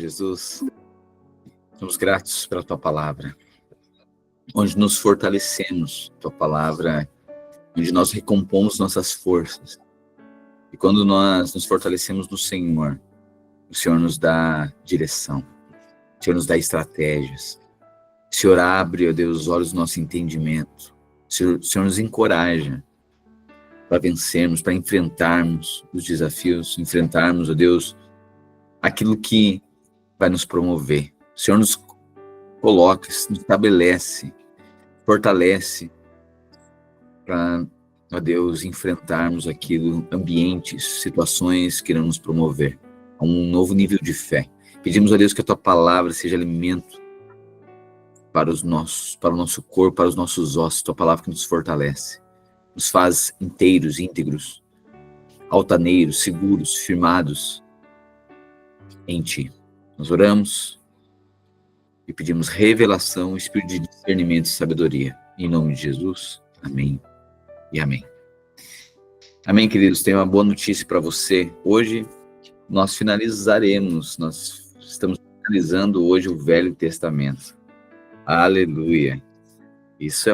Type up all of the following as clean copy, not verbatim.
Jesus, somos gratos pela Tua Palavra, onde nos fortalecemos, Tua Palavra, onde nós recompomos nossas forças. E quando nós nos fortalecemos no Senhor, o Senhor nos dá direção, o Senhor nos dá estratégias, o Senhor abre, ó Deus, os olhos do nosso entendimento, o Senhor nos encoraja para vencermos, para enfrentarmos os desafios, enfrentarmos, ó Deus, aquilo que vai nos promover. O Senhor nos coloca, nos estabelece, fortalece para, ó Deus, enfrentarmos aquilo, ambientes, situações que irão nos promover a um novo nível de fé. Pedimos a Deus que a Tua Palavra seja alimento para o nosso corpo, para os nossos ossos, Tua Palavra que nos fortalece, nos faz inteiros, íntegros, altaneiros, seguros, firmados em Ti. Nós oramos e pedimos revelação, espírito de discernimento e sabedoria. Em nome de Jesus, amém e amém. Amém, queridos. Tenho uma boa notícia para você. Hoje nós estamos finalizando hoje o Velho Testamento. Aleluia. Isso é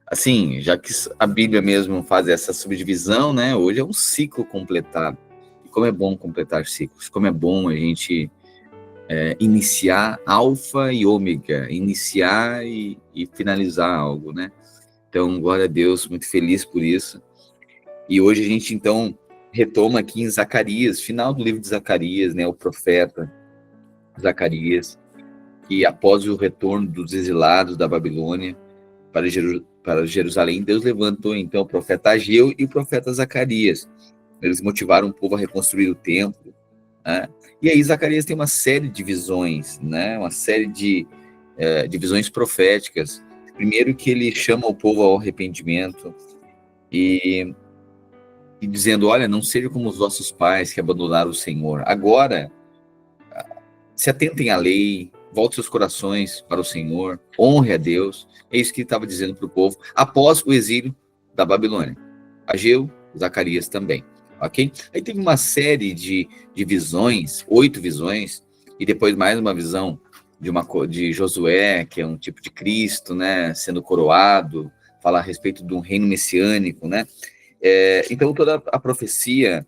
assim, já que a Bíblia mesmo faz essa subdivisão, né? Hoje é um ciclo completado. E como é bom completar ciclos, como é bom a gente iniciar alfa e ômega, iniciar e finalizar algo, né? Então, glória a Deus, muito feliz por isso. E hoje a gente, então, retoma aqui em Zacarias, final do livro de Zacarias, né? O profeta Zacarias, que após o retorno dos exilados da Babilônia para Jerusalém, Deus levantou, então, o profeta Ageu e o profeta Zacarias. Eles motivaram o povo a reconstruir o templo, né? E aí Zacarias tem uma série de visões, né? Uma série de visões proféticas. Primeiro que ele chama o povo ao arrependimento e dizendo, olha, não seja como os vossos pais que abandonaram o Senhor. Agora, se atentem à lei, volte seus corações para o Senhor, honre a Deus. É isso que ele estava dizendo para o povo após o exílio da Babilônia. Ageu, Zacarias também. Ok? Aí teve uma série de visões, 8 visões, e depois mais uma visão de Josué, que é um tipo de Cristo, né, sendo coroado, falar a respeito de um reino messiânico, né? Então toda a profecia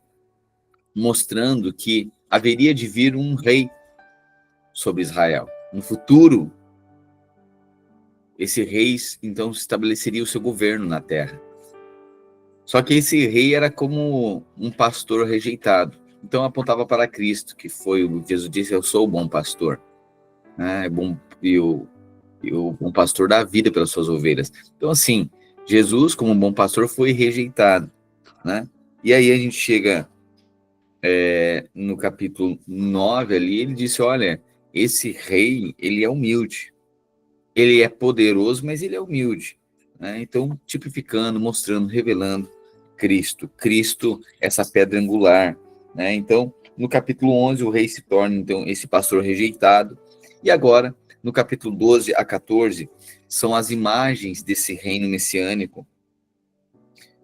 mostrando que haveria de vir um rei sobre Israel. No futuro, esse rei, então, estabeleceria o seu governo na terra. Só que esse rei era como um pastor rejeitado. Então apontava para Cristo, que foi o Jesus disse, eu sou o bom pastor, né? E o bom pastor dá a vida pelas suas ovelhas. Então assim, Jesus como bom pastor foi rejeitado, né? E aí a gente chega no capítulo 9 ali, ele disse, olha, esse rei, ele é humilde. Ele é poderoso, mas ele é humilde, né? Então tipificando, mostrando, revelando Cristo, essa pedra angular, né? Então, no capítulo 11, o rei se torna, então, esse pastor rejeitado, e agora, no capítulo 12 a 14, são as imagens desse reino messiânico,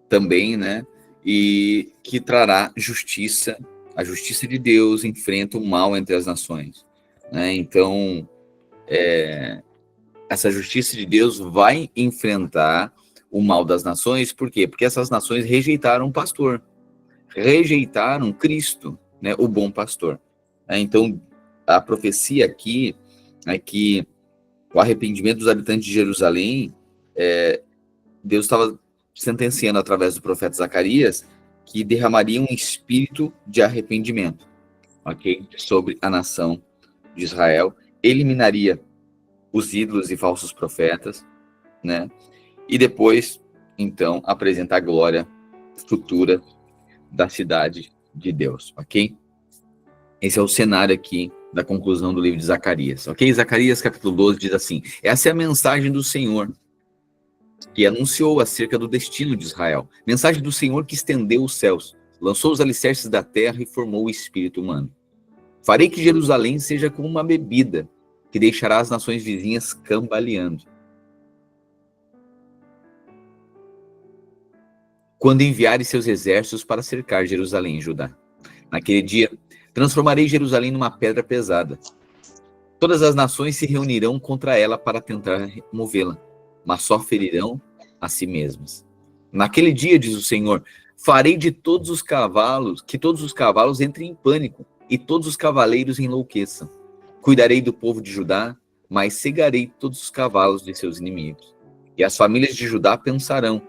também, né? E que trará justiça, a justiça de Deus enfrenta o mal entre as nações, né? Então, essa justiça de Deus vai enfrentar o mal das nações, por quê? Porque essas nações rejeitaram o pastor, rejeitaram Cristo, né, o bom pastor. Então, a profecia aqui é que o arrependimento dos habitantes de Jerusalém, Deus estava sentenciando através do profeta Zacarias que derramaria um espírito de arrependimento, ok? Sobre a nação de Israel, eliminaria os ídolos e falsos profetas, né? E depois, então, apresenta a glória futura da cidade de Deus, ok? Esse é o cenário aqui da conclusão do livro de Zacarias, ok? Zacarias capítulo 12 diz assim, essa é a mensagem do Senhor, que anunciou acerca do destino de Israel. Mensagem do Senhor que estendeu os céus, lançou os alicerces da terra e formou o espírito humano. Farei que Jerusalém seja como uma bebida, que deixará as nações vizinhas cambaleando. Quando enviares seus exércitos para cercar Jerusalém e Judá. Naquele dia, Transformarei Jerusalém numa pedra pesada. Todas as nações se reunirão contra ela para tentar removê-la, mas só ferirão a si mesmas. Naquele dia, diz o Senhor, farei de todos os cavalos, que todos os cavalos entrem em pânico e todos os cavaleiros enlouqueçam. Cuidarei do povo de Judá, mas cegarei todos os cavalos de seus inimigos. E as famílias de Judá pensarão,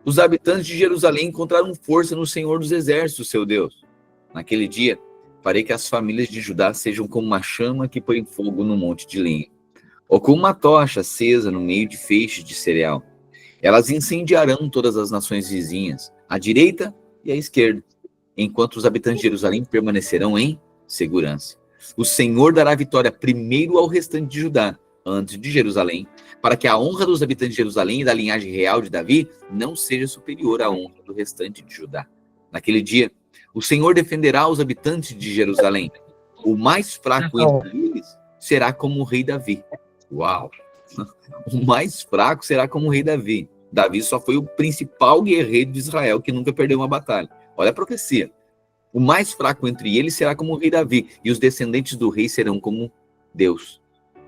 os habitantes de Jerusalém encontraram força no Senhor dos Exércitos, seu Deus. Naquele dia, farei que as famílias de Judá sejam como uma chama que põe fogo no monte de lenha, ou como uma tocha acesa no meio de feixes de cereal. Elas incendiarão todas as nações vizinhas, à direita e à esquerda, enquanto os habitantes de Jerusalém permanecerão em segurança. O Senhor dará vitória primeiro ao restante de Judá, antes de Jerusalém, para que a honra dos habitantes de Jerusalém e da linhagem real de Davi não seja superior à honra do restante de Judá. Naquele dia, o Senhor defenderá os habitantes de Jerusalém. O mais fraco entre eles será como o rei Davi. Uau! O mais fraco será como o rei Davi. Davi só foi o principal guerreiro de Israel que nunca perdeu uma batalha. Olha a profecia. O mais fraco entre eles será como o rei Davi, e os descendentes do rei serão como Deus,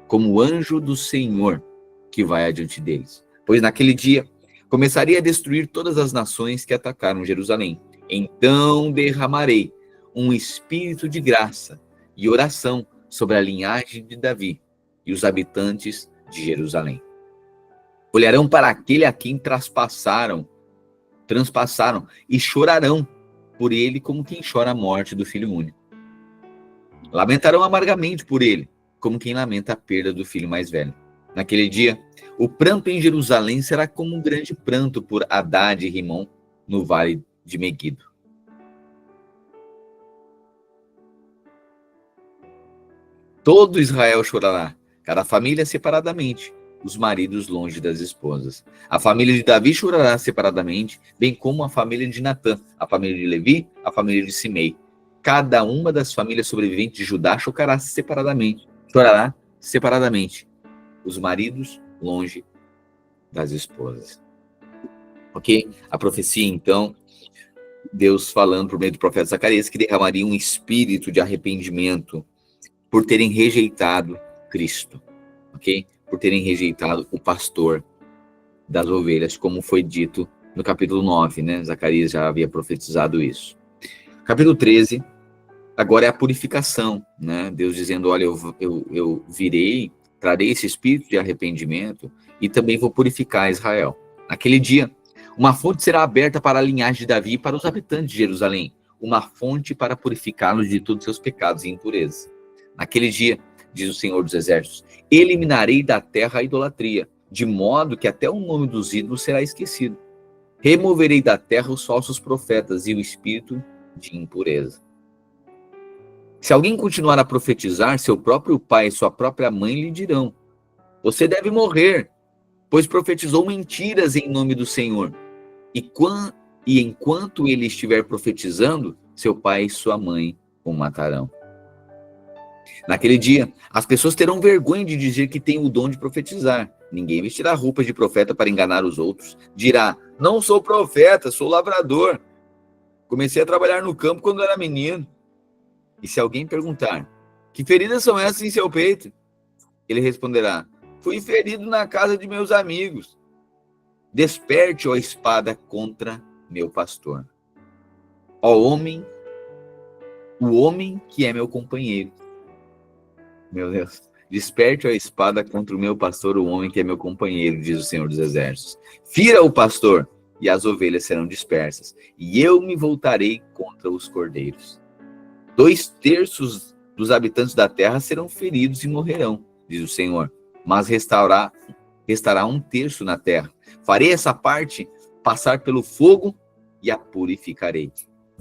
como o anjo do Senhor que vai adiante deles. Pois naquele dia começarei a destruir todas as nações que atacaram Jerusalém. Então derramarei um espírito de graça e oração sobre a linhagem de Davi e os habitantes de Jerusalém. Olharão para aquele a quem transpassaram e chorarão por ele como quem chora a morte do filho único. Lamentarão amargamente por ele, como quem lamenta a perda do filho mais velho. Naquele dia, o pranto em Jerusalém será como um grande pranto por Hadad e Rimon no vale de Meguido. Todo Israel chorará, cada família separadamente, os maridos longe das esposas. A família de Davi chorará separadamente, bem como a família de Natã, a família de Levi, a família de Simei. Cada uma das famílias sobreviventes de Judá chorará separadamente, os maridos longe das esposas. Ok? A profecia, então, Deus falando por meio do profeta Zacarias que derramaria um espírito de arrependimento por terem rejeitado Cristo, ok? Por terem rejeitado o pastor das ovelhas, como foi dito no capítulo 9, né? Zacarias já havia profetizado isso. Capítulo 13, agora é a purificação, né? Deus dizendo, olha, eu virei, trarei esse espírito de arrependimento e também vou purificar Israel. Naquele dia, uma fonte será aberta para a linhagem de Davi e para os habitantes de Jerusalém, uma fonte para purificá-los de todos os seus pecados e impurezas. Naquele dia, diz o Senhor dos Exércitos, eliminarei da terra a idolatria, de modo que até o nome dos ídolos será esquecido. Removerei da terra os falsos profetas e o espírito de impureza. Se alguém continuar a profetizar, seu próprio pai e sua própria mãe lhe dirão, você deve morrer, pois profetizou mentiras em nome do Senhor. E enquanto ele estiver profetizando, seu pai e sua mãe o matarão. Naquele dia, as pessoas terão vergonha de dizer que têm o dom de profetizar. Ninguém vestirá roupas de profeta para enganar os outros. Dirá, não sou profeta, sou lavrador. Comecei a trabalhar no campo quando era menino. E se alguém perguntar, que feridas são essas em seu peito? Ele responderá, fui ferido na casa de meus amigos. Desperte, ó espada, contra meu pastor. Ó homem, o homem que é meu companheiro. Meu Deus. Desperte a espada contra o meu pastor, o homem que é meu companheiro, diz o Senhor dos Exércitos. Fira o pastor, e as ovelhas serão dispersas, e eu me voltarei contra os cordeiros. 2/3 dos habitantes da terra serão feridos e morrerão, diz o Senhor, mas restará 1/3 na terra. Farei essa parte passar pelo fogo e a purificarei.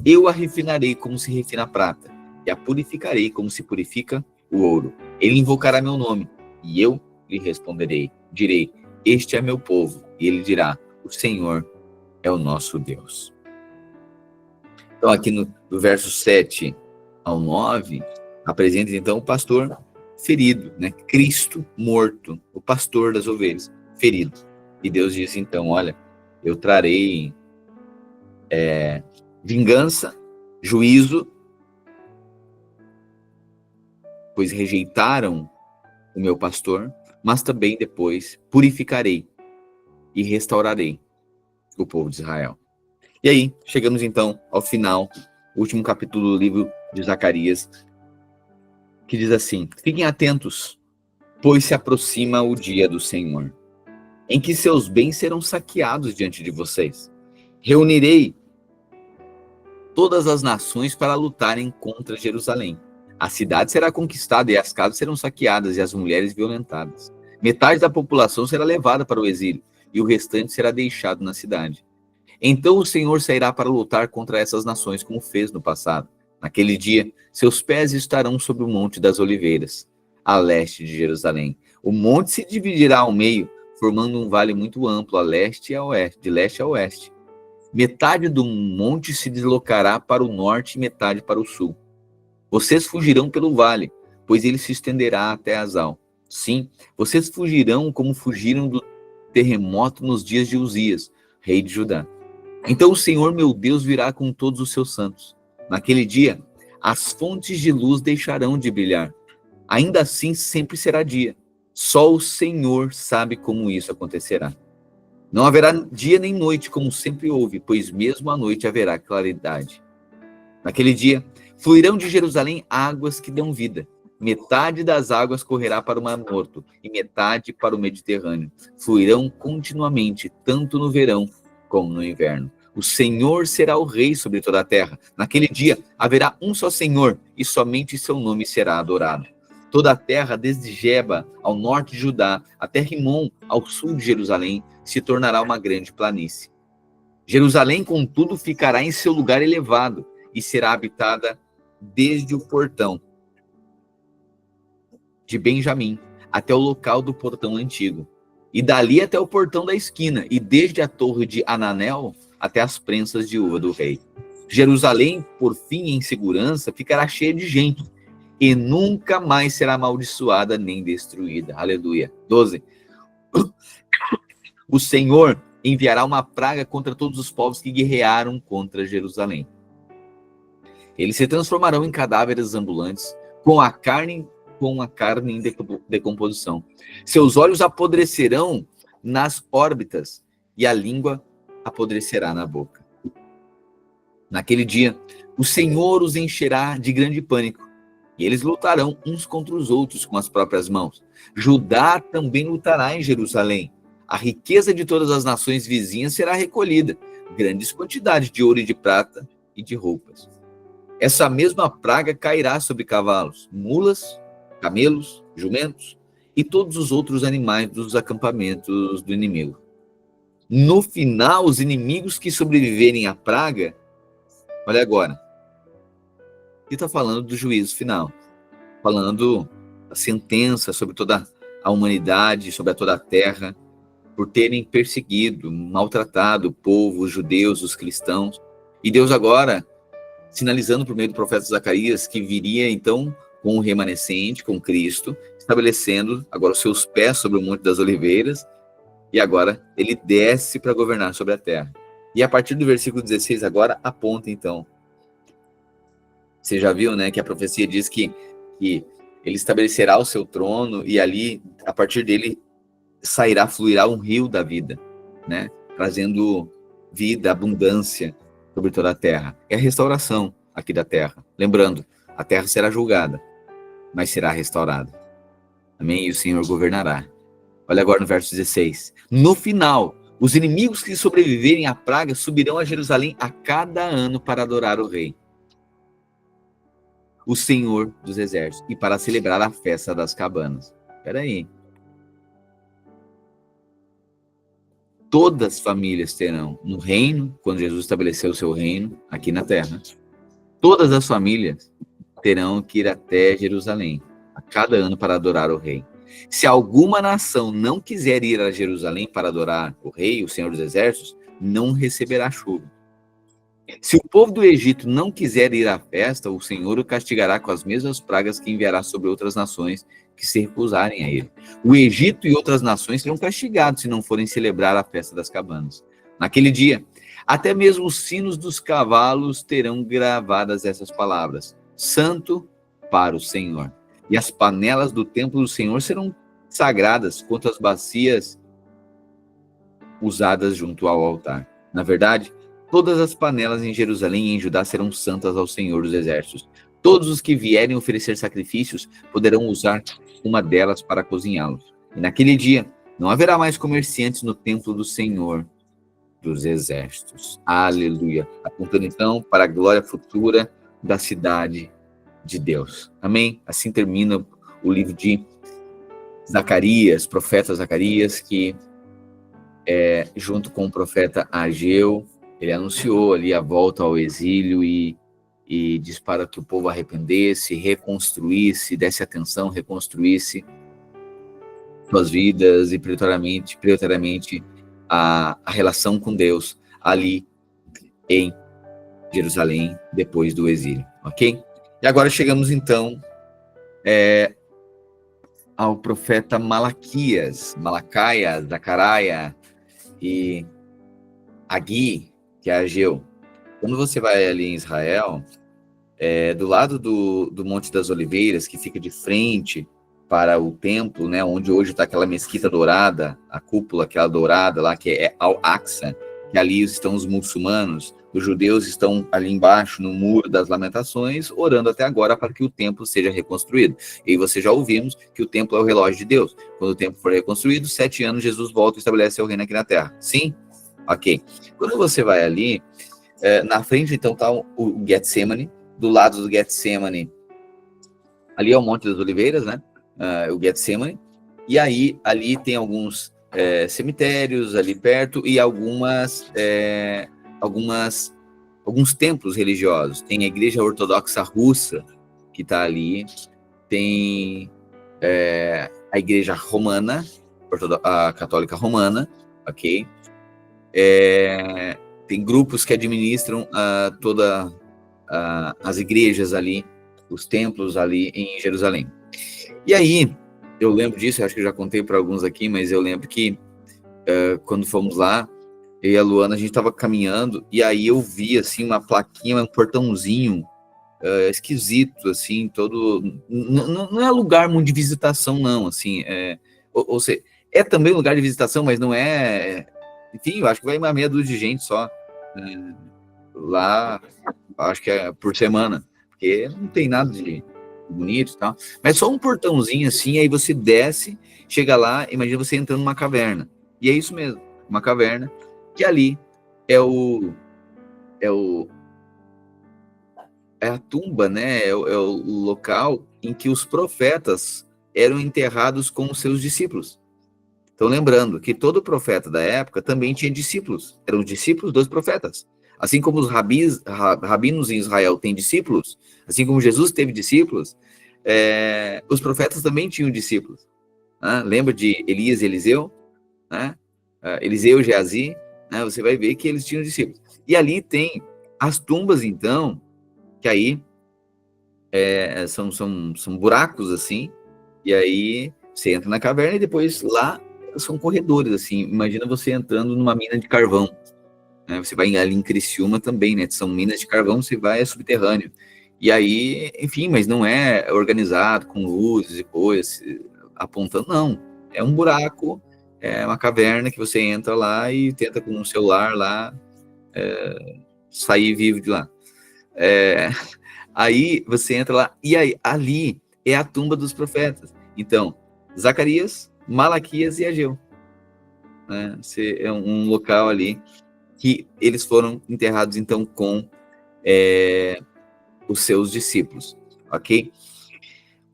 Eu a refinarei como se refina a prata, e a purificarei como se purifica o ouro. Ele invocará meu nome, e eu lhe responderei. Direi, este é meu povo. E ele dirá, o Senhor é o nosso Deus. Então aqui no verso 7 ao 9, apresenta então o pastor ferido, né? Cristo morto, o pastor das ovelhas, ferido. E Deus diz então, olha, eu trarei vingança, juízo, pois rejeitaram o meu pastor, mas também depois purificarei e restaurarei o povo de Israel. E aí, chegamos então ao final, último capítulo do livro de Zacarias, que diz assim: fiquem atentos, pois se aproxima o dia do Senhor, em que seus bens serão saqueados diante de vocês. Reunirei todas as nações para lutarem contra Jerusalém. A cidade será conquistada e as casas serão saqueadas e as mulheres violentadas. Metade da população será levada para o exílio e o restante será deixado na cidade. Então o Senhor sairá para lutar contra essas nações, como fez no passado. Naquele dia, seus pés estarão sobre o Monte das Oliveiras, a leste de Jerusalém. O monte se dividirá ao meio, formando um vale muito amplo, a leste e a oeste, de leste a oeste. Metade do monte se deslocará para o norte e metade para o sul. Vocês fugirão pelo vale, pois ele se estenderá até Azal. Sim, vocês fugirão como fugiram do terremoto nos dias de Uzias, rei de Judá. Então o Senhor meu Deus virá com todos os seus santos. Naquele dia, as fontes de luz deixarão de brilhar. Ainda assim, sempre será dia. Só o Senhor sabe como isso acontecerá. Não haverá dia nem noite, como sempre houve, pois mesmo à noite haverá claridade. Naquele dia, fluirão de Jerusalém águas que dão vida. Metade das águas correrá para o Mar Morto e metade para o Mediterrâneo. Fluirão continuamente, tanto no verão como no inverno. O Senhor será o rei sobre toda a terra. Naquele dia haverá um só Senhor e somente seu nome será adorado. Toda a terra, desde Geba ao norte de Judá, até Rimon, ao sul de Jerusalém, se tornará uma grande planície. Jerusalém, contudo, ficará em seu lugar elevado e será habitada desde o portão de Benjamim até o local do portão antigo, e dali até o portão da esquina, e desde a torre de Ananel até as prensas de uva do rei. Jerusalém, por fim, em segurança, ficará cheia de gente, e nunca mais será amaldiçoada nem destruída. Aleluia. 12. O Senhor enviará uma praga contra todos os povos que guerrearam contra Jerusalém. Eles se transformarão em cadáveres ambulantes, com a carne em decomposição. Seus olhos apodrecerão nas órbitas e a língua apodrecerá na boca. Naquele dia, o Senhor os encherá de grande pânico, e eles lutarão uns contra os outros com as próprias mãos. Judá também lutará em Jerusalém. A riqueza de todas as nações vizinhas será recolhida, grandes quantidades de ouro e de prata e de roupas. Essa mesma praga cairá sobre cavalos, mulas, camelos, jumentos e todos os outros animais dos acampamentos do inimigo. No final, os inimigos que sobreviverem à praga, olha agora, ele está falando do juízo final, falando a sentença sobre toda a humanidade, sobre toda a terra, por terem perseguido, maltratado o povo, os judeus, os cristãos. E Deus agora, sinalizando por meio do profeta Zacarias, que viria então com o remanescente, com Cristo, estabelecendo agora os seus pés sobre o Monte das Oliveiras, e agora ele desce para governar sobre a terra. E a partir do versículo 16 agora aponta então. Você já viu, né, que a profecia diz que ele estabelecerá o seu trono e ali, a partir dele, fluirá um rio da vida, né, trazendo vida, abundância sobre toda a terra. É a restauração aqui da terra. Lembrando, a terra será julgada, mas será restaurada. Amém? E o Senhor governará. Olha agora no verso 16. No final, os inimigos que sobreviverem à praga subirão a Jerusalém a cada ano para adorar o rei, o Senhor dos exércitos, e para celebrar a festa das cabanas. Espera aí. Todas as famílias terão no reino, quando Jesus estabeleceu o seu reino aqui na terra, todas as famílias terão que ir até Jerusalém a cada ano para adorar o rei. Se alguma nação não quiser ir a Jerusalém para adorar o rei, o Senhor dos exércitos, não receberá chuva. Se o povo do Egito não quiser ir à festa, o Senhor o castigará com as mesmas pragas que enviará sobre outras nações que se recusarem a ele. O Egito e outras nações serão castigados se não forem celebrar a festa das cabanas. Naquele dia, até mesmo os sinos dos cavalos terão gravadas essas palavras: Santo para o Senhor. e as panelas do templo do Senhor serão sagradas quanto as bacias usadas junto ao altar. Na verdade, todas as panelas em Jerusalém e em Judá serão santas ao Senhor dos Exércitos. Todos os que vierem oferecer sacrifícios poderão usar uma delas para cozinhá-los. E naquele dia, não haverá mais comerciantes no templo do Senhor dos Exércitos. Aleluia. Apontando então para a glória futura da cidade de Deus. Amém? Assim termina o livro de Zacarias, profeta Zacarias, que junto com o profeta Ageu, ele anunciou ali a volta ao exílio e diz para que o povo arrependesse, reconstruísse, desse atenção, reconstruísse suas vidas e prioritariamente a relação com Deus ali em Jerusalém, depois do exílio, ok? E agora chegamos então ao profeta Malaquias, Zacaraia e Agi, que é Ageu. Quando você vai ali em Israel, do lado do Monte das Oliveiras, que fica de frente para o templo, né, onde hoje está aquela mesquita dourada, a cúpula aquela dourada lá, que é Al-Aqsa, que ali estão os muçulmanos, os judeus estão ali embaixo no Muro das Lamentações, orando até agora para que o templo seja reconstruído. E você já ouvimos que o templo é o relógio de Deus. Quando o templo for reconstruído, 7 anos, Jesus volta e estabelece seu reino aqui na Terra. Sim? Ok. Quando você vai ali, na frente então está o Getsemane, do lado do Getsemane, ali é o Monte das Oliveiras, né? O Getsemane, e aí ali tem alguns cemitérios ali perto e alguns templos religiosos. Tem a Igreja Ortodoxa Russa, que está ali, tem a Igreja Romana, a Católica Romana, ok? Tem grupos que administram todas as igrejas ali, os templos ali em Jerusalém. E aí, eu lembro disso, acho que eu já contei para alguns aqui, mas eu lembro que quando fomos lá, eu e a Luana, a gente estava caminhando, e aí eu vi, assim, uma plaquinha, um portãozinho esquisito, assim, todo... Não é lugar muito de visitação, não, assim, ou seja, é também lugar de visitação, mas não é... Enfim, eu acho que vai uma meia dúzia de gente só lá, acho que é por semana, porque não tem nada de bonito e tal, mas só um portãozinho assim, aí você desce, chega lá, imagina você entrando numa caverna, e é isso mesmo, uma caverna, que ali é a tumba, né, é o local em que os profetas eram enterrados com os seus discípulos. Então, lembrando que todo profeta da época também tinha discípulos, eram os discípulos dos profetas. Assim como os rabinos em Israel têm discípulos, assim como Jesus teve discípulos, os profetas também tinham discípulos. Né? Lembra de Elias e Eliseu? Né? Eliseu e Geazi, né? Você vai ver que eles tinham discípulos. E ali tem as tumbas, então, que aí são buracos, assim, e aí você entra na caverna e depois lá são corredores, assim. Imagina você entrando numa mina de carvão. Né? Você vai ali em Criciúma também, né? São minas de carvão, você vai subterrâneo. E aí, enfim, mas não é organizado com luzes e coisas apontando, não. É um buraco, é uma caverna que você entra lá e tenta com um celular lá sair vivo de lá. Aí você entra lá e aí ali é a tumba dos profetas. Então, Zacarias, Malaquias e Ageu. Né? É um local ali que eles foram enterrados, então, com os seus discípulos, ok?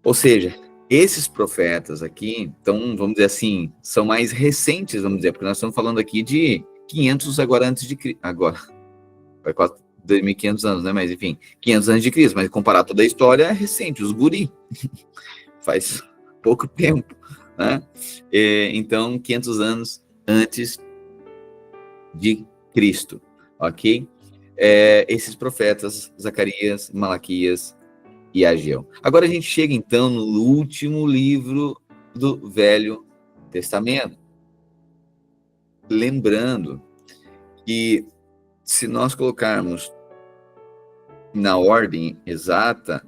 Ou seja, esses profetas aqui, então, vamos dizer assim, são mais recentes, vamos dizer, porque nós estamos falando aqui de 500 agora antes de Cristo, agora, vai quase 2.500 anos, né? Mas, enfim, 500 anos de Cristo, mas comparar toda a história é recente, os guri, faz pouco tempo, né? Então, 500 anos antes de Cristo, ok? Esses profetas, Zacarias, Malaquias e Ageu. Agora a gente chega, então, no último livro do Velho Testamento. Lembrando que, se nós colocarmos na ordem exata,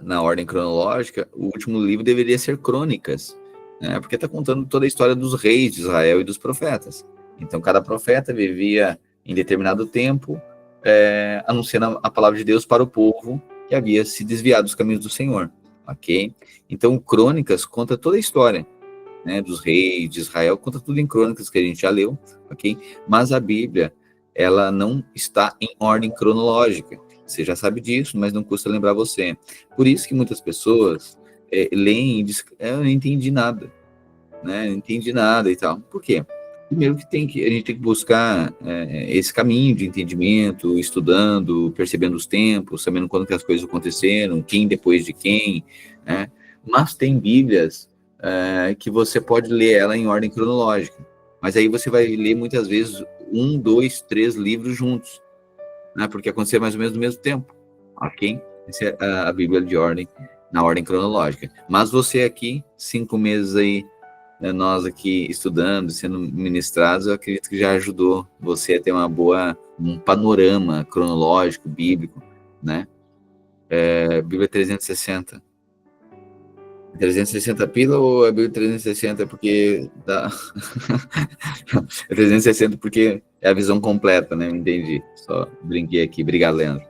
na ordem cronológica, o último livro deveria ser Crônicas, né? Porque está contando toda a história dos reis de Israel e dos profetas. Então, cada profeta vivia em determinado tempo, anunciando a palavra de Deus para o povo que havia se desviado dos caminhos do Senhor, ok? Então, Crônicas conta toda a história, né, dos reis de Israel, conta tudo em Crônicas que a gente já leu, ok? Mas a Bíblia, ela não está em ordem cronológica. Você já sabe disso, mas não custa lembrar você. Por isso que muitas pessoas leem e dizem, eu não entendi nada, né? Não entendi nada e tal. Por quê? Primeiro que a gente tem que buscar esse caminho de entendimento, estudando, percebendo os tempos, sabendo quando que as coisas aconteceram, quem depois de quem, né? Mas tem Bíblias que você pode ler ela em ordem cronológica. Mas aí você vai ler muitas vezes 1, 2, 3 livros juntos, né? Porque aconteceu mais ou menos no mesmo tempo, ok? Essa é a Bíblia de ordem, na ordem cronológica. Mas você aqui, 5 meses aí, nós aqui estudando, sendo ministrados, eu acredito que já ajudou você a ter um panorama cronológico, bíblico, né? Bíblia 360. 360 pila ou é Bíblia 360 porque dá... é 360 porque é a visão completa, né? Eu entendi. Só brinquei aqui. Obrigado, Leandro.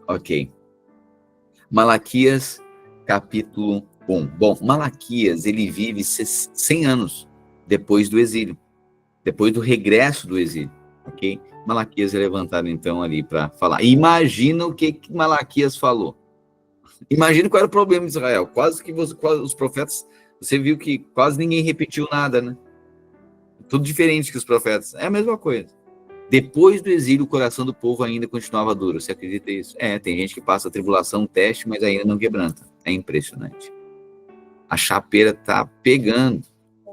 Ok. Malaquias, capítulo 1. Bom, Malaquias, ele vive 100 anos depois do exílio, depois do regresso do exílio, ok? Malaquias é levantado, então, ali para falar. Imagina o que Malaquias falou. Imagina qual era o problema de Israel. Quase os profetas, você viu que quase ninguém repetiu nada, né? Tudo diferente que os profetas. É a mesma coisa. Depois do exílio, o coração do povo ainda continuava duro. Você acredita nisso? Tem gente que passa a tribulação, teste, mas ainda não quebranta. É impressionante. A chapeira tá pegando,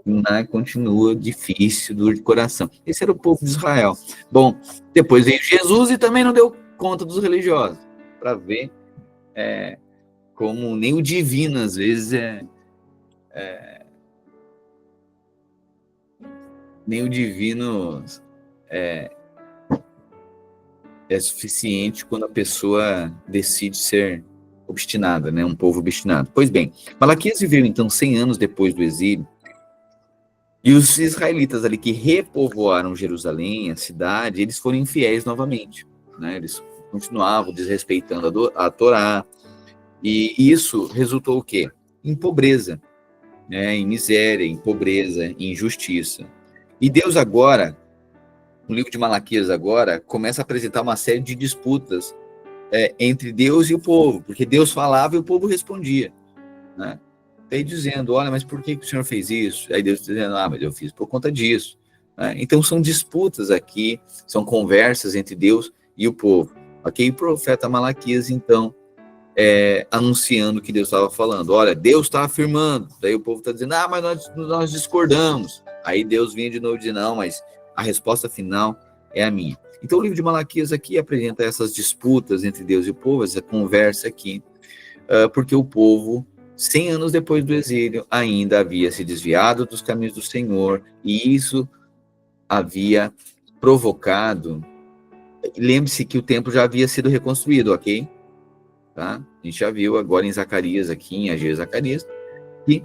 né? Continua difícil, duro de coração. Esse era o povo de Israel. Bom, depois veio Jesus e também não deu conta dos religiosos. Para ver como nem o divino, às vezes, nem o divino é suficiente quando a pessoa decide ser obstinada, né? Um povo obstinado. Pois bem, Malaquias viveu então 100 anos depois do exílio, e os israelitas ali que repovoaram Jerusalém, a cidade, eles foram infiéis novamente, né? Eles continuavam desrespeitando a Torá, e isso resultou o quê? Em pobreza, né? Em miséria, em pobreza, em injustiça. E Deus agora, no livro de Malaquias agora, começa a apresentar uma série de disputas entre Deus e o povo, porque Deus falava e o povo respondia, né? Daí dizendo, olha, mas por que o Senhor fez isso? Aí Deus dizendo, mas eu fiz por conta disso, né? Então são disputas aqui, são conversas entre Deus e o povo, ok? E o profeta Malaquias, então, anunciando o que Deus estava falando, olha, Deus está afirmando, daí o povo está dizendo, mas nós discordamos, aí Deus vinha de novo e diz, não, mas a resposta final é a minha. Então, o livro de Malaquias aqui apresenta essas disputas entre Deus e o povo, essa conversa aqui, porque o povo, 100 anos depois do exílio, ainda havia se desviado dos caminhos do Senhor, e isso havia provocado... Lembre-se que o templo já havia sido reconstruído, ok? Tá? A gente já viu agora em Zacarias, aqui em Ageu e Zacarias, que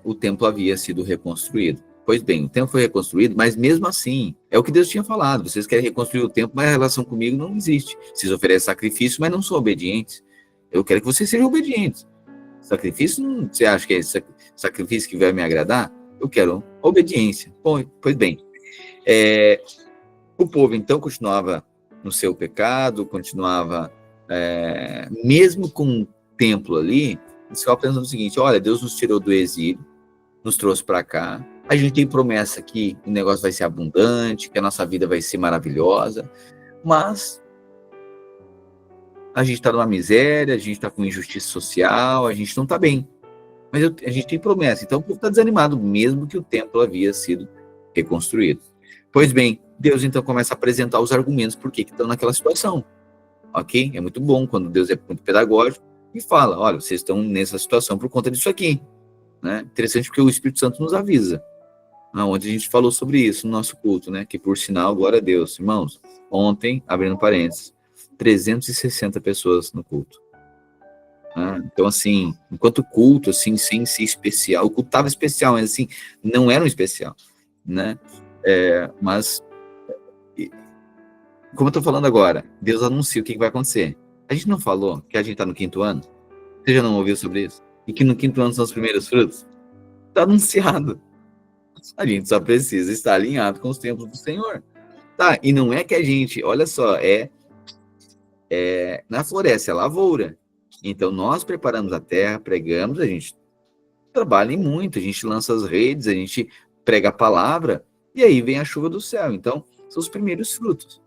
o templo havia sido reconstruído. Pois bem, o templo foi reconstruído, mas mesmo assim, é o que Deus tinha falado, vocês querem reconstruir o templo, mas a relação comigo não existe. Vocês oferecem sacrifício, mas não são obedientes. Eu quero que vocês sejam obedientes. Sacrifício, você acha que é sacrifício que vai me agradar? Eu quero obediência. Pois bem, o povo então continuava no seu pecado, continuava, mesmo com o templo ali, eles ficavam pensando o seguinte, olha, Deus nos tirou do exílio, nos trouxe para cá, a gente tem promessa que o negócio vai ser abundante, que a nossa vida vai ser maravilhosa, mas a gente está numa miséria, a gente está com injustiça social, a gente não está bem. Mas a gente tem promessa, então o povo está desanimado, mesmo que o templo havia sido reconstruído. Pois bem, Deus então começa a apresentar os argumentos por que estão naquela situação. Ok? É muito bom quando Deus é muito pedagógico e fala, olha, vocês estão nessa situação por conta disso aqui. Né? Interessante porque o Espírito Santo nos avisa. Ontem a gente falou sobre isso no nosso culto, né? Que por sinal, glória a Deus. Irmãos, ontem, abrindo parênteses, 360 pessoas no culto. Então, assim, enquanto o culto, assim, sem ser especial, o culto estava especial, mas, assim, não era um especial, né? Mas, como eu estou falando agora, Deus anuncia o que vai acontecer. A gente não falou que a gente está no 5º ano? Você já não ouviu sobre isso? E que no 5º ano são os primeiros frutos? Está anunciado. A gente só precisa estar alinhado com os tempos do Senhor. Tá, e não é que a gente, olha só, na floresta, é lavoura. Então, nós preparamos a terra, pregamos, a gente trabalha muito, a gente lança as redes, a gente prega a palavra, e aí vem a chuva do céu. Então, são os primeiros frutos.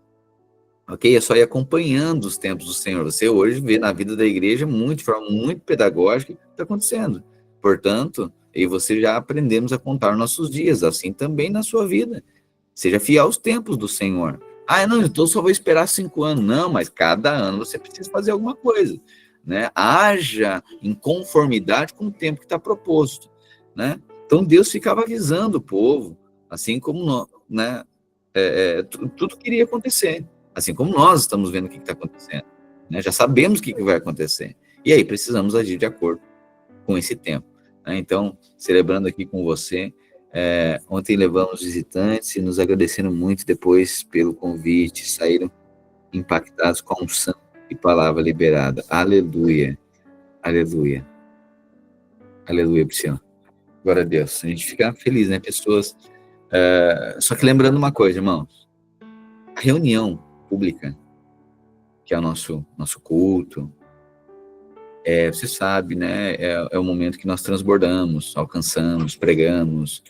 Ok? É só ir acompanhando os tempos do Senhor. Você hoje vê na vida da igreja, de forma muito pedagógica, o que está acontecendo. Portanto, eu e você já aprendemos a contar nossos dias, assim também na sua vida. Seja fiel aos tempos do Senhor. Não, então só vou esperar 5 anos. Não, mas cada ano você precisa fazer alguma coisa, né? Haja em conformidade com o tempo que está proposto, né? Então Deus ficava avisando o povo, assim como né? Tudo que iria acontecer, assim como nós estamos vendo o que está acontecendo, né? Já sabemos o que vai acontecer. E aí precisamos agir de acordo com esse tempo, né? Então, celebrando aqui com você, ontem levamos visitantes e nos agradeceram muito depois pelo convite, saíram impactados com a unção e palavra liberada. Aleluia, aleluia, aleluia, Priscila. Glória a Deus. A gente fica feliz, né? Pessoas. Só que lembrando uma coisa, irmãos, a reunião pública, que é o nosso culto, você sabe, né? É o momento que nós transbordamos, alcançamos, pregamos,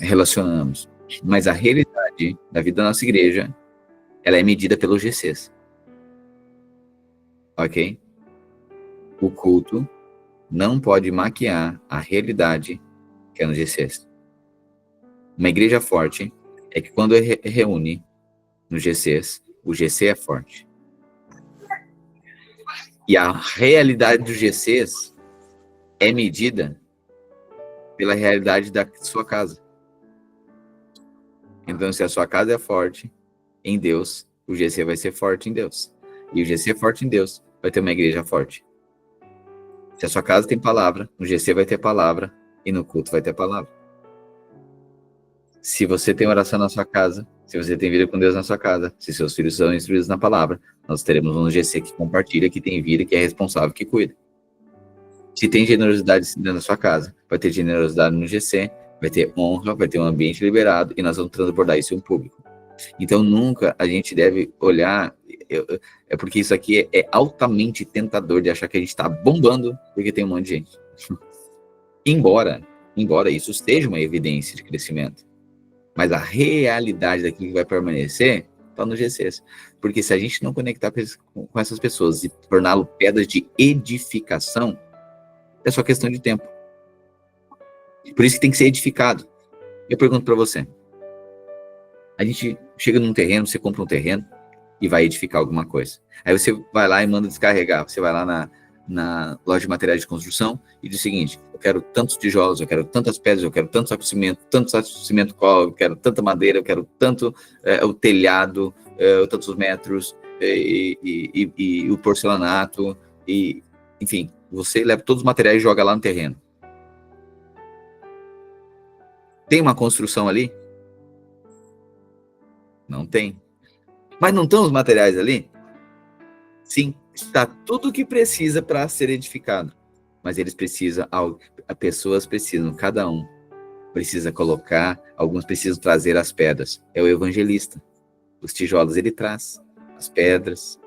relacionamos. Mas a realidade da vida da nossa igreja, ela é medida pelos GCs. Ok? O culto não pode maquiar a realidade que é nos GCs. Uma igreja forte é que quando reúne nos GCs, o GC é forte. E a realidade dos GCs é medida pela realidade da sua casa. Então, se a sua casa é forte em Deus, o GC vai ser forte em Deus. E o GC é forte em Deus, vai ter uma igreja forte. Se a sua casa tem palavra, no GC vai ter palavra e no culto vai ter palavra. Se você tem oração na sua casa, se você tem vida com Deus na sua casa, se seus filhos são instruídos na palavra, nós teremos um GC que compartilha, que tem vida, que é responsável, que cuida. Se tem generosidade na sua casa, vai ter generosidade no GC, vai ter honra, vai ter um ambiente liberado e nós vamos transbordar isso em público. Então, nunca a gente deve olhar, porque isso aqui é altamente tentador de achar que a gente está bombando porque tem um monte de gente. Embora isso seja uma evidência de crescimento, mas a realidade daquilo que vai permanecer está no GCs. Porque se a gente não conectar com essas pessoas e torná-lo pedras de edificação, é só questão de tempo. Por isso que tem que ser edificado. Eu pergunto para você. A gente chega num terreno, você compra um terreno e vai edificar alguma coisa. Aí você vai lá e manda descarregar. Você vai lá na loja de materiais de construção e diz o seguinte: eu quero tantos tijolos, eu quero tantas pedras, eu quero tanto saco de cimento cola, eu quero tanta madeira, eu quero tanto o telhado, tantos metros, e o porcelanato, enfim, você leva todos os materiais e joga lá no terreno. Tem uma construção ali? Não tem. Mas não estão os materiais ali? Sim, está tudo o que precisa para ser edificado. Mas eles precisam, as pessoas precisam, cada um precisa colocar, alguns precisam trazer as pedras. É o evangelista. Os tijolos ele traz, as pedras,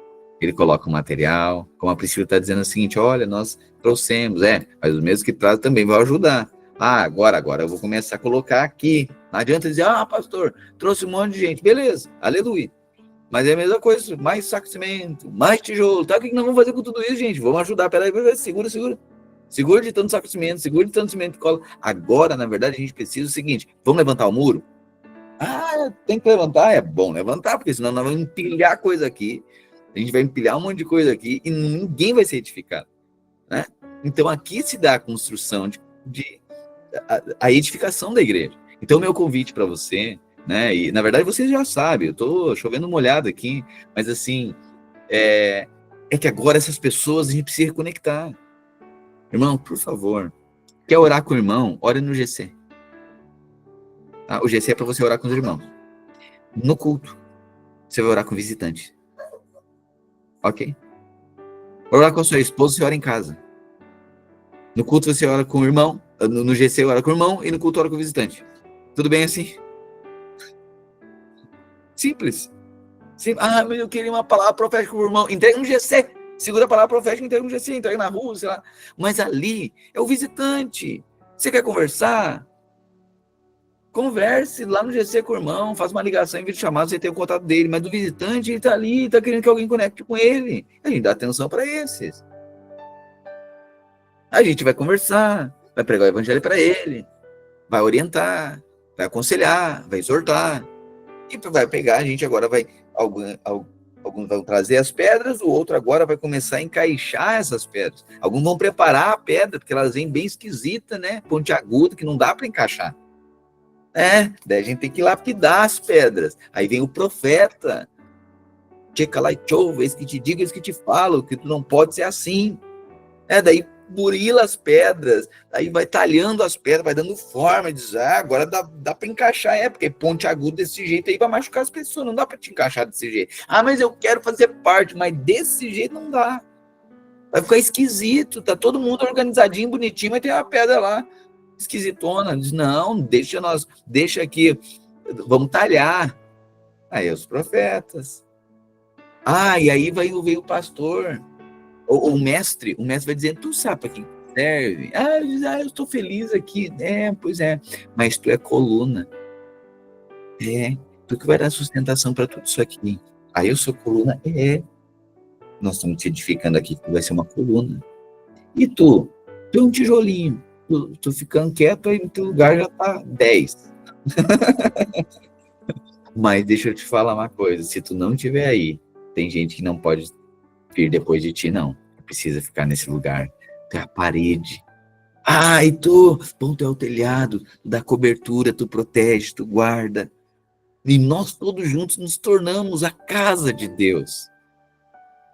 ele coloca o material. Como a Priscila está dizendo o seguinte: olha, nós trouxemos, mas os mesmos que trazem também vão ajudar. Agora eu vou começar a colocar aqui. Não adianta dizer: pastor, trouxe um monte de gente. Beleza, aleluia. Mas é a mesma coisa, mais saco de cimento, mais tijolo. Tá? O que nós vamos fazer com tudo isso, gente? Vamos ajudar. Peraí, segura. Segura de tanto saco de cimento, segura de tanto cimento de cola. Agora, na verdade, a gente precisa do seguinte: vamos levantar o muro? Tem que levantar? É bom levantar, porque senão nós vamos empilhar coisa aqui. A gente vai empilhar um monte de coisa aqui e ninguém vai ser edificado, né? Então, aqui se dá a construção a edificação da igreja. Então, meu convite para você, né? E, na verdade, você já sabe, eu estou chovendo molhado aqui, mas assim, É que agora essas pessoas a gente precisa reconectar. Irmão, por favor, quer orar com o irmão? Ore no GC. Tá? O GC é para você orar com os irmãos. No culto, você vai orar com o visitante. Ok? Orar com a sua esposa, você ora em casa. No culto você ora com o irmão, no GC ora com o irmão e no culto ora com o visitante. Tudo bem assim? Simples. Ah, mas eu queria uma palavra profética para o irmão. Entrega no GC. Segura a palavra profética, entrega no GC, entrega na rua, sei lá. Mas ali é o visitante. Você quer conversar? Converse lá no GC com o irmão, faz uma ligação em vídeo chamado, você tem o contato dele. Mas do visitante, ele está ali, está querendo que alguém conecte com ele. A gente dá atenção para esses. A gente vai conversar, vai pregar o evangelho para ele, vai orientar, vai aconselhar, vai exortar. E vai pegar, a gente agora vai... Alguns vão trazer as pedras, o outro agora vai começar a encaixar essas pedras. Alguns vão preparar a pedra, porque elas vêm bem esquisita, né? Pontiaguda, que não dá para encaixar. Daí a gente tem que lapidar as pedras. Aí vem o profeta. Checa lá e chova, eis que te diga, eis que te falo, que tu não pode ser assim. Daí burila as pedras, aí vai talhando as pedras, vai dando forma, diz, agora dá para encaixar, porque ponte aguda desse jeito aí vai machucar as pessoas, não dá para te encaixar desse jeito. Mas eu quero fazer parte, mas desse jeito não dá. Vai ficar esquisito, tá todo mundo organizadinho, bonitinho, mas tem uma pedra lá, esquisitona, diz, não, deixa aqui, vamos talhar. Aí os profetas. E aí veio o pastor, o mestre vai dizendo, tu sabe para quem serve? Eu estou feliz aqui. Pois é, mas tu é coluna. Tu que vai dar sustentação para tudo isso aqui. Aí eu sou coluna? Nós estamos te edificando aqui, tu vai ser uma coluna. E tu é um tijolinho. Tu ficando quieto, aí no teu lugar já tá 10. Mas deixa eu te falar uma coisa, se tu não estiver aí, tem gente que não pode vir depois de ti, não. Precisa ficar nesse lugar. Tu é a parede. E tu é o telhado, tu dá cobertura, tu protege, tu guarda. E nós todos juntos nos tornamos a casa de Deus.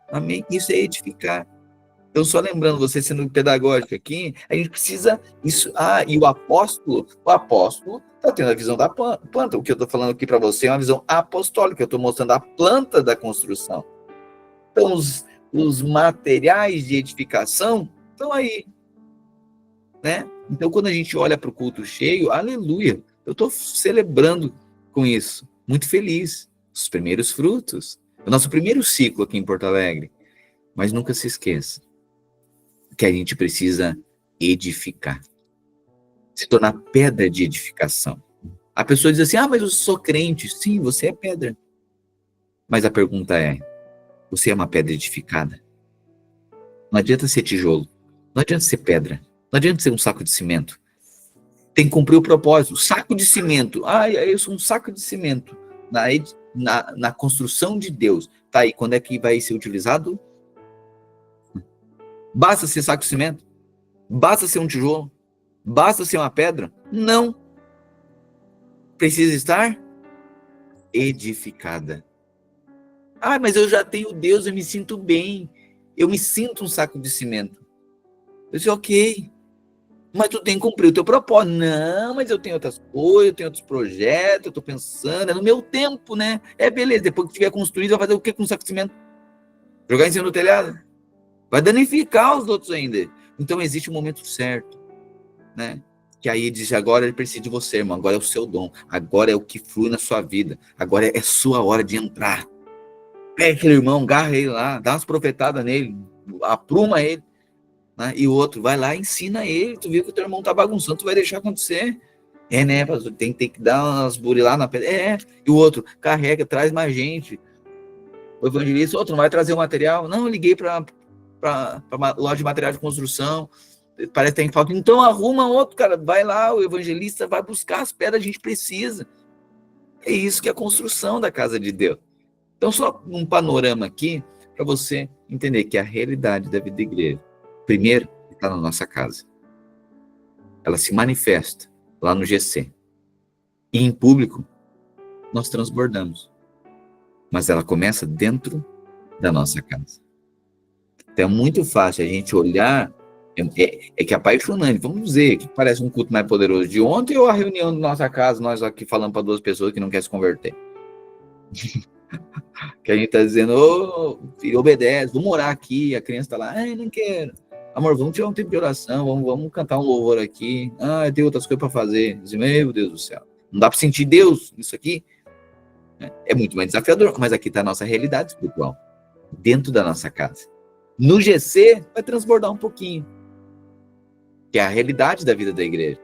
Amém? Isso é edificar. Então, só lembrando, você sendo pedagógico aqui, a gente precisa isso. E o apóstolo está tendo a visão da planta. O que eu estou falando aqui para você é uma visão apostólica. Eu estou mostrando a planta da construção. Então, os materiais de edificação estão aí, né? Então, quando a gente olha para o culto cheio, aleluia, eu estou celebrando com isso, muito feliz, os primeiros frutos, o nosso primeiro ciclo aqui em Porto Alegre. Mas nunca se esqueça que a gente precisa edificar, se tornar pedra de edificação. A pessoa diz assim, mas eu sou crente. Sim, você é pedra. Mas a pergunta é, você é uma pedra edificada? Não adianta ser tijolo, não adianta ser pedra, não adianta ser um saco de cimento. Tem que cumprir o propósito. Saco de cimento. Eu sou um saco de cimento na construção de Deus. Tá aí, quando é que vai ser utilizado? Basta ser saco de cimento? Basta ser um tijolo? Basta ser uma pedra? Não. Precisa estar edificada. Mas eu já tenho Deus, eu me sinto bem. Eu me sinto um saco de cimento. Eu disse, ok. Mas tu tem que cumprir o teu propósito. Não, mas eu tenho outras coisas, eu tenho outros projetos, eu tô pensando, é no meu tempo, né? Beleza, depois que tiver construído, vai fazer o que com o saco de cimento? Jogar em cima do telhado? Vai danificar os outros ainda. Então existe um momento certo, né? Que aí diz, agora ele precisa de você, irmão, agora é o seu dom, agora é o que flui na sua vida, agora é sua hora de entrar. Pega aquele irmão, agarra ele lá, dá umas profetadas nele, apruma ele, né? E o outro vai lá e ensina ele. Tu viu que o teu irmão tá bagunçando, tu vai deixar acontecer? Né, pastor, tem que dar umas buriladas na pedra. E o outro, carrega, traz mais gente. O evangelista, outro não vai trazer o material. Não, eu liguei para loja de material de construção, parece que tem falta. Então arruma outro, cara, vai lá, o evangelista vai buscar as pedras, a gente precisa. É isso que é a construção da casa de Deus. Então, só um panorama aqui, para você entender que a realidade da vida da igreja, primeiro, está na nossa casa. Ela se manifesta lá no GC. E em público, nós transbordamos. Mas ela começa dentro da nossa casa. Então é muito fácil a gente olhar, é que é apaixonante. Vamos dizer que parece um culto mais poderoso de ontem ou a reunião da nossa casa, nós aqui falando para 2 pessoas que não querem se converter. Que a gente está dizendo, ô, filho, obedece, vamos orar aqui, a criança está lá, ai, não quero. Amor, vamos tirar um tempo de oração, vamos cantar um louvor aqui. Ah, tem outras coisas para fazer. Diz, meu Deus do céu. Não dá para sentir Deus nisso aqui? É muito mais desafiador, mas aqui está a nossa realidade espiritual, dentro da nossa casa. No GC, vai transbordar um pouquinho, que é a realidade da vida da igreja.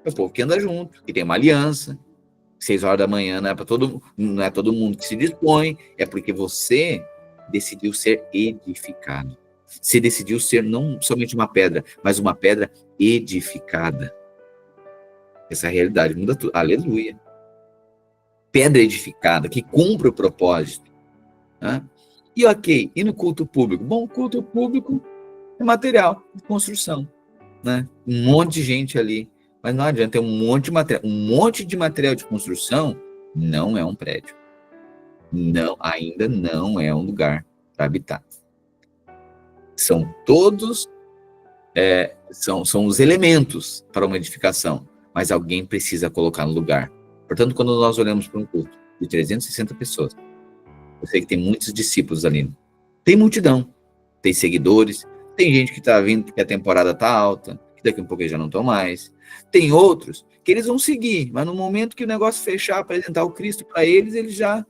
É o povo que anda junto, que tem uma aliança. 6 horas da manhã não é todo mundo que se dispõe, é porque você decidiu ser edificado. Você decidiu ser não somente uma pedra, mas uma pedra edificada. Essa realidade muda tudo. Aleluia. Pedra edificada, que cumpre o propósito. Né? E ok, e no culto público? Bom, o culto público é material de construção. Né? Um monte de gente ali. Mas não adianta ter um monte de material de construção, não é um prédio. Não, ainda não é um lugar para habitar. São todos, são os elementos para uma edificação, mas alguém precisa colocar no lugar. Portanto, quando nós olhamos para um culto de 360 pessoas, eu sei que tem muitos discípulos ali. Tem multidão, tem seguidores, tem gente que está vindo porque a temporada está alta, que daqui a pouco eles já não estão mais. Tem outros que eles vão seguir, mas no momento que o negócio fechar, apresentar o Cristo para eles, eles já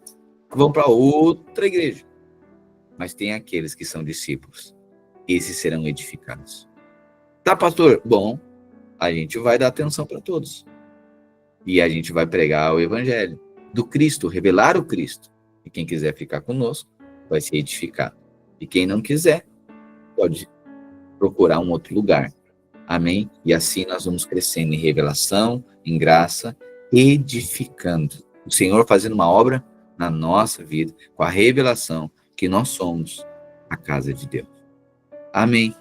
vão para outra igreja. Mas tem aqueles que são discípulos. Esses serão edificados. Tá, pastor? Bom, a gente vai dar atenção para todos. E a gente vai pregar o evangelho do Cristo, revelar o Cristo. E quem quiser ficar conosco, vai ser edificado. E quem não quiser, pode procurar um outro lugar. Amém? E assim nós vamos crescendo em revelação, em graça, edificando. O Senhor fazendo uma obra na nossa vida, com a revelação que nós somos a casa de Deus. Amém?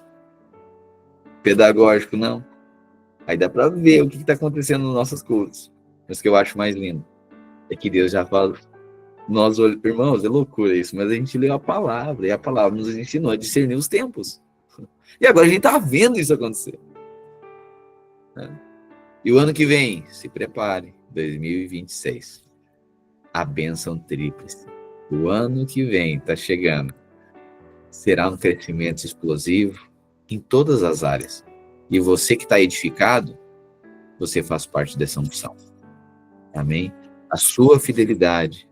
Pedagógico, não? Aí dá para ver o que está acontecendo nos nossos cultos. Mas o que eu acho mais lindo é que Deus já fala, nós, irmãos, é loucura isso, mas a gente leu a palavra, e a palavra nos ensinou a discernir os tempos. E agora a gente está vendo isso acontecer. E o ano que vem, se prepare, 2026. A bênção tríplice. O ano que vem está chegando. Será um crescimento explosivo em todas as áreas. E você que está edificado, você faz parte dessa unção. Amém? A sua fidelidade,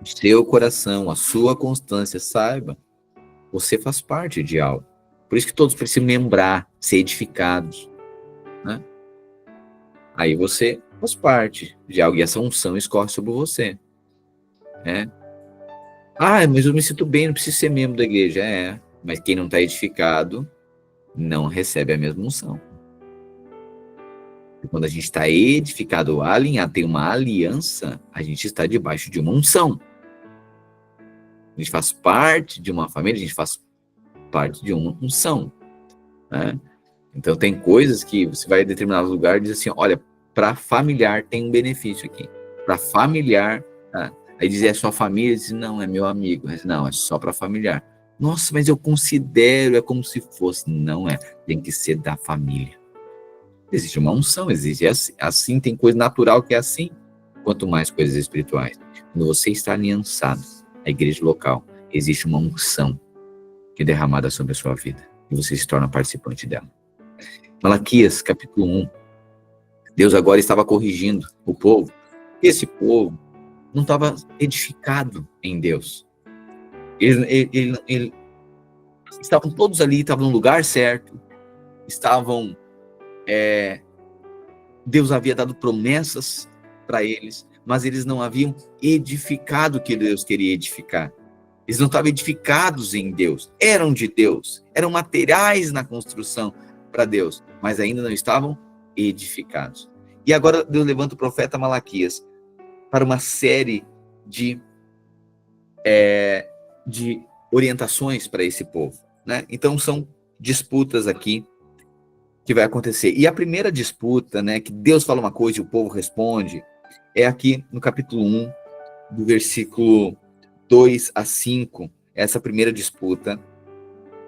o seu coração, a sua constância, saiba, você faz parte de algo. Por isso que todos precisam lembrar, ser edificados. Né? Aí você faz parte de algo e essa unção escorre sobre você. Né? Ah, mas eu me sinto bem, não preciso ser membro da igreja. Mas quem não está edificado não recebe a mesma unção. E quando a gente está edificado, alinhado, tem uma aliança, a gente está debaixo de uma unção. A gente faz parte de uma família, a gente faz parte de uma unção. Né? Então tem coisas que você vai em determinado lugar e diz assim, olha, para familiar tem um benefício aqui. Para familiar, aí diz, é sua família, diz, não, é meu amigo. Mas não, é só para familiar. Nossa, mas eu considero, é como se fosse. Não é, tem que ser da família. Existe uma unção, existe assim, tem coisa natural que é assim, quanto mais coisas espirituais. Quando você está aliançado à igreja local, existe uma unção que é derramada sobre a sua vida, e você se torna participante dela. Malaquias, capítulo 1, Deus agora estava corrigindo o povo. Esse povo não estava edificado em Deus. Eles estavam todos ali, estavam no lugar certo, estavam... Deus havia dado promessas para eles, mas eles não haviam edificado o que Deus queria edificar. Eles não estavam edificados em Deus, eram de Deus, eram materiais na construção para Deus, mas ainda não estavam edificados. E agora Deus levanta o profeta Malaquias para uma série de orientações para esse povo. Né? Então são disputas aqui que vai acontecer. E a primeira disputa, né, que Deus fala uma coisa e o povo responde, é aqui no capítulo 1, do versículo 2 a 5, essa primeira disputa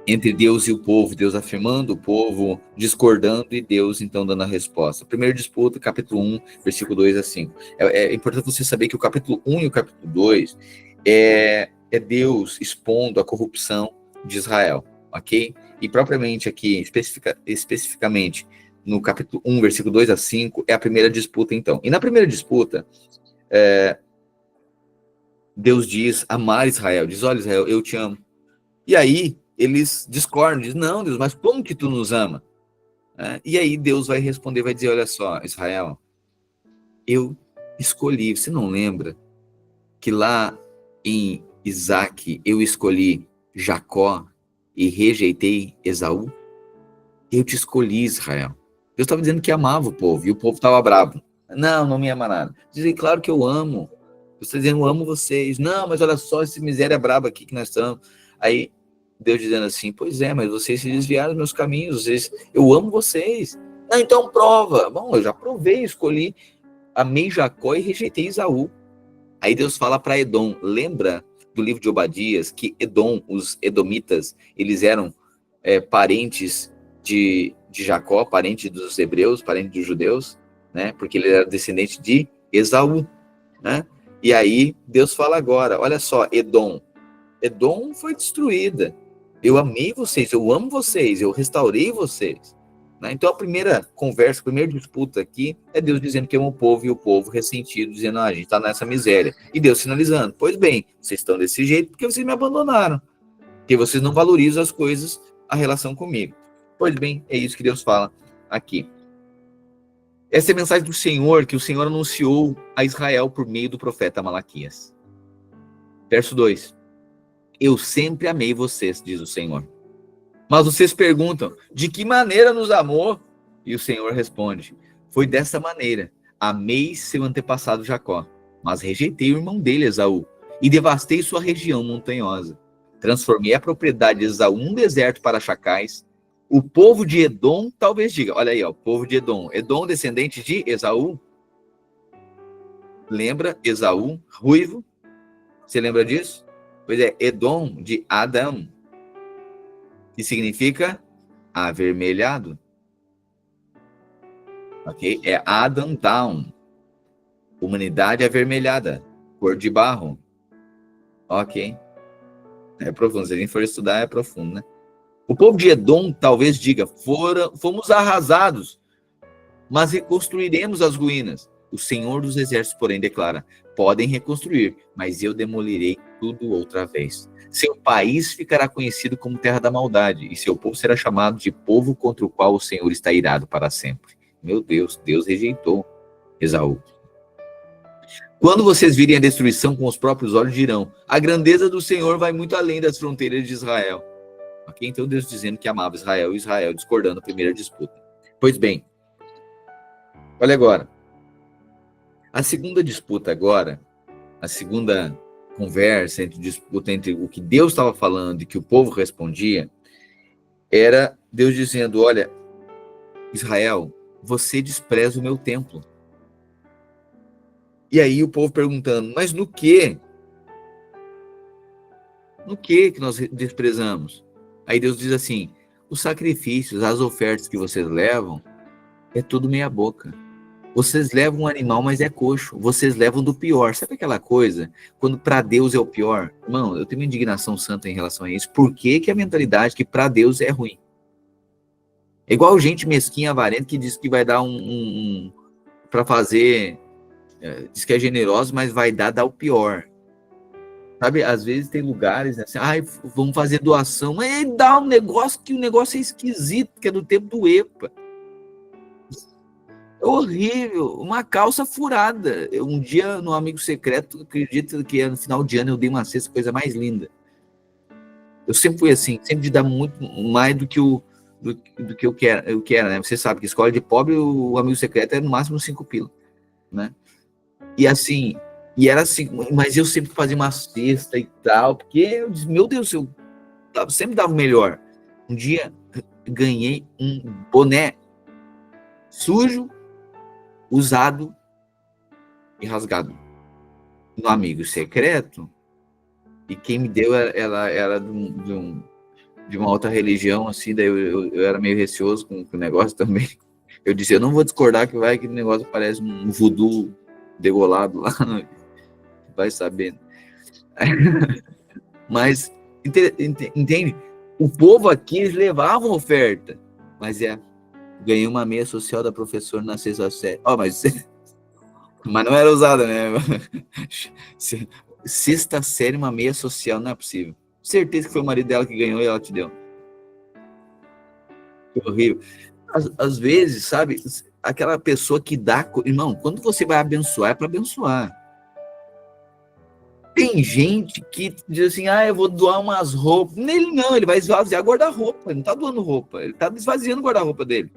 entre Deus e o povo, Deus afirmando, o povo discordando e Deus então dando a resposta. Primeira disputa, capítulo 1, versículo 2 a 5. É importante você saber que o capítulo 1 e o capítulo 2 é Deus expondo a corrupção de Israel, ok? E propriamente aqui, especificamente, no capítulo 1, versículo 2 a 5, é a primeira disputa então. E na primeira disputa, Deus diz, amar Israel, diz, olha Israel, eu te amo. E aí, eles discordam, dizem, não, Deus, mas como que tu nos ama? E aí Deus vai responder, vai dizer, olha só, Israel, eu escolhi, você não lembra que lá em Isaac eu escolhi Jacó e rejeitei Esaú? Eu te escolhi, Israel. Deus estava dizendo que amava o povo, e o povo estava bravo. Não, não me ama nada. Dizem, claro que eu amo. Você dizendo, eu amo vocês. Não, mas olha só essa miséria braba aqui que nós estamos. Aí Deus dizendo assim, pois é, mas vocês se desviaram dos meus caminhos, eu amo vocês. Ah, então prova. Bom, eu já provei, escolhi, amei Jacó e rejeitei Esaú. Aí Deus fala para Edom, lembra do livro de Obadias, que Edom, os edomitas, eles eram parentes de Jacó, parente dos hebreus, parente dos judeus, né? Porque ele era descendente de Esaú, né? E aí Deus fala agora, olha só, Edom foi destruída. Eu amei vocês, eu amo vocês, eu restaurei vocês. Né? Então a primeira conversa, a primeira disputa aqui é Deus dizendo que ama o povo e o povo ressentido, dizendo, a gente está nessa miséria. E Deus sinalizando, pois bem, vocês estão desse jeito porque vocês me abandonaram. Porque vocês não valorizam as coisas, a relação comigo. Pois bem, é isso que Deus fala aqui. Essa é a mensagem do Senhor, que o Senhor anunciou a Israel por meio do profeta Malaquias. Verso 2. Eu sempre amei vocês, diz o Senhor. Mas vocês perguntam, de que maneira nos amou? E o Senhor responde, foi dessa maneira. Amei seu antepassado Jacó, mas rejeitei o irmão dele, Esaú, e devastei sua região montanhosa. Transformei a propriedade de Esaú num deserto para chacais. O povo de Edom, talvez diga, olha aí, ó, o povo de Edom. Edom, descendente de Esaú. Lembra Esaú, ruivo? Você lembra disso? Pois é, Edom de Adão, que significa avermelhado. Ok? É Adam Down. Humanidade avermelhada. Cor de barro. Ok. É profundo. Se a gente for estudar, é profundo, né? O povo de Edom talvez diga, fomos arrasados, mas reconstruiremos as ruínas. O Senhor dos Exércitos, porém, declara, podem reconstruir, mas eu demolirei tudo outra vez. Seu país ficará conhecido como terra da maldade, e seu povo será chamado de povo contra o qual o Senhor está irado para sempre. Meu Deus, Deus rejeitou Esaú. Quando vocês virem a destruição com os próprios olhos, dirão, a grandeza do Senhor vai muito além das fronteiras de Israel. Ok? Então Deus dizendo que amava Israel e Israel discordando da primeira disputa. Pois bem, olha agora. A segunda disputa agora, a segunda conversa, disputa entre o que Deus estava falando e que o povo respondia, era Deus dizendo, olha, Israel, você despreza o meu templo. E aí o povo perguntando, mas no quê? No que nós desprezamos? Aí Deus diz assim, os sacrifícios, as ofertas que vocês levam, é tudo meia boca. Vocês levam um animal, mas é coxo. Vocês levam do pior. Sabe aquela coisa? Quando para Deus é o pior? Irmão, eu tenho uma indignação santa em relação a isso. Por que a mentalidade que para Deus é ruim? É igual gente mesquinha, avarenta, que diz que vai dar para fazer, diz que é generoso, mas vai dar o pior. Sabe, às vezes tem lugares, né, assim, vamos fazer doação, mas ele dá um negócio que o negócio é esquisito, que é do tempo do EPA. É horrível, uma calça furada. Um dia, no Amigo Secreto, acredito que no final de ano eu dei uma cesta, coisa mais linda. Eu sempre fui assim, sempre de dar muito mais do que do que eu quero, né? Você sabe que escola de pobre, o Amigo Secreto é no máximo 5 pila, né? E assim, e era assim, mas eu sempre fazia uma cesta e tal, porque eu disse, meu Deus, eu sempre dava o melhor. Um dia ganhei um boné sujo, usado e rasgado. No Amigo Secreto, E quem me deu, ela era de uma outra religião, assim, daí eu era meio receoso com o negócio também. Eu disse, eu não vou discordar que vai que o negócio parece um voodoo degolado lá, vai sabendo. Mas, entende? O povo aqui, eles levavam oferta, mas ganhei uma meia social da professora na sexta série. Mas não era usada, né? Sexta série, uma meia social, não é possível. Certeza que foi o marido dela que ganhou e ela te deu. Que horrível. Às vezes, sabe, aquela pessoa que dá. Irmão, quando você vai abençoar, é para abençoar. Tem gente que diz assim, eu vou doar umas roupas. Nele não, ele vai esvaziar guarda-roupa. Ele não tá doando roupa, ele tá esvaziando o guarda-roupa dele.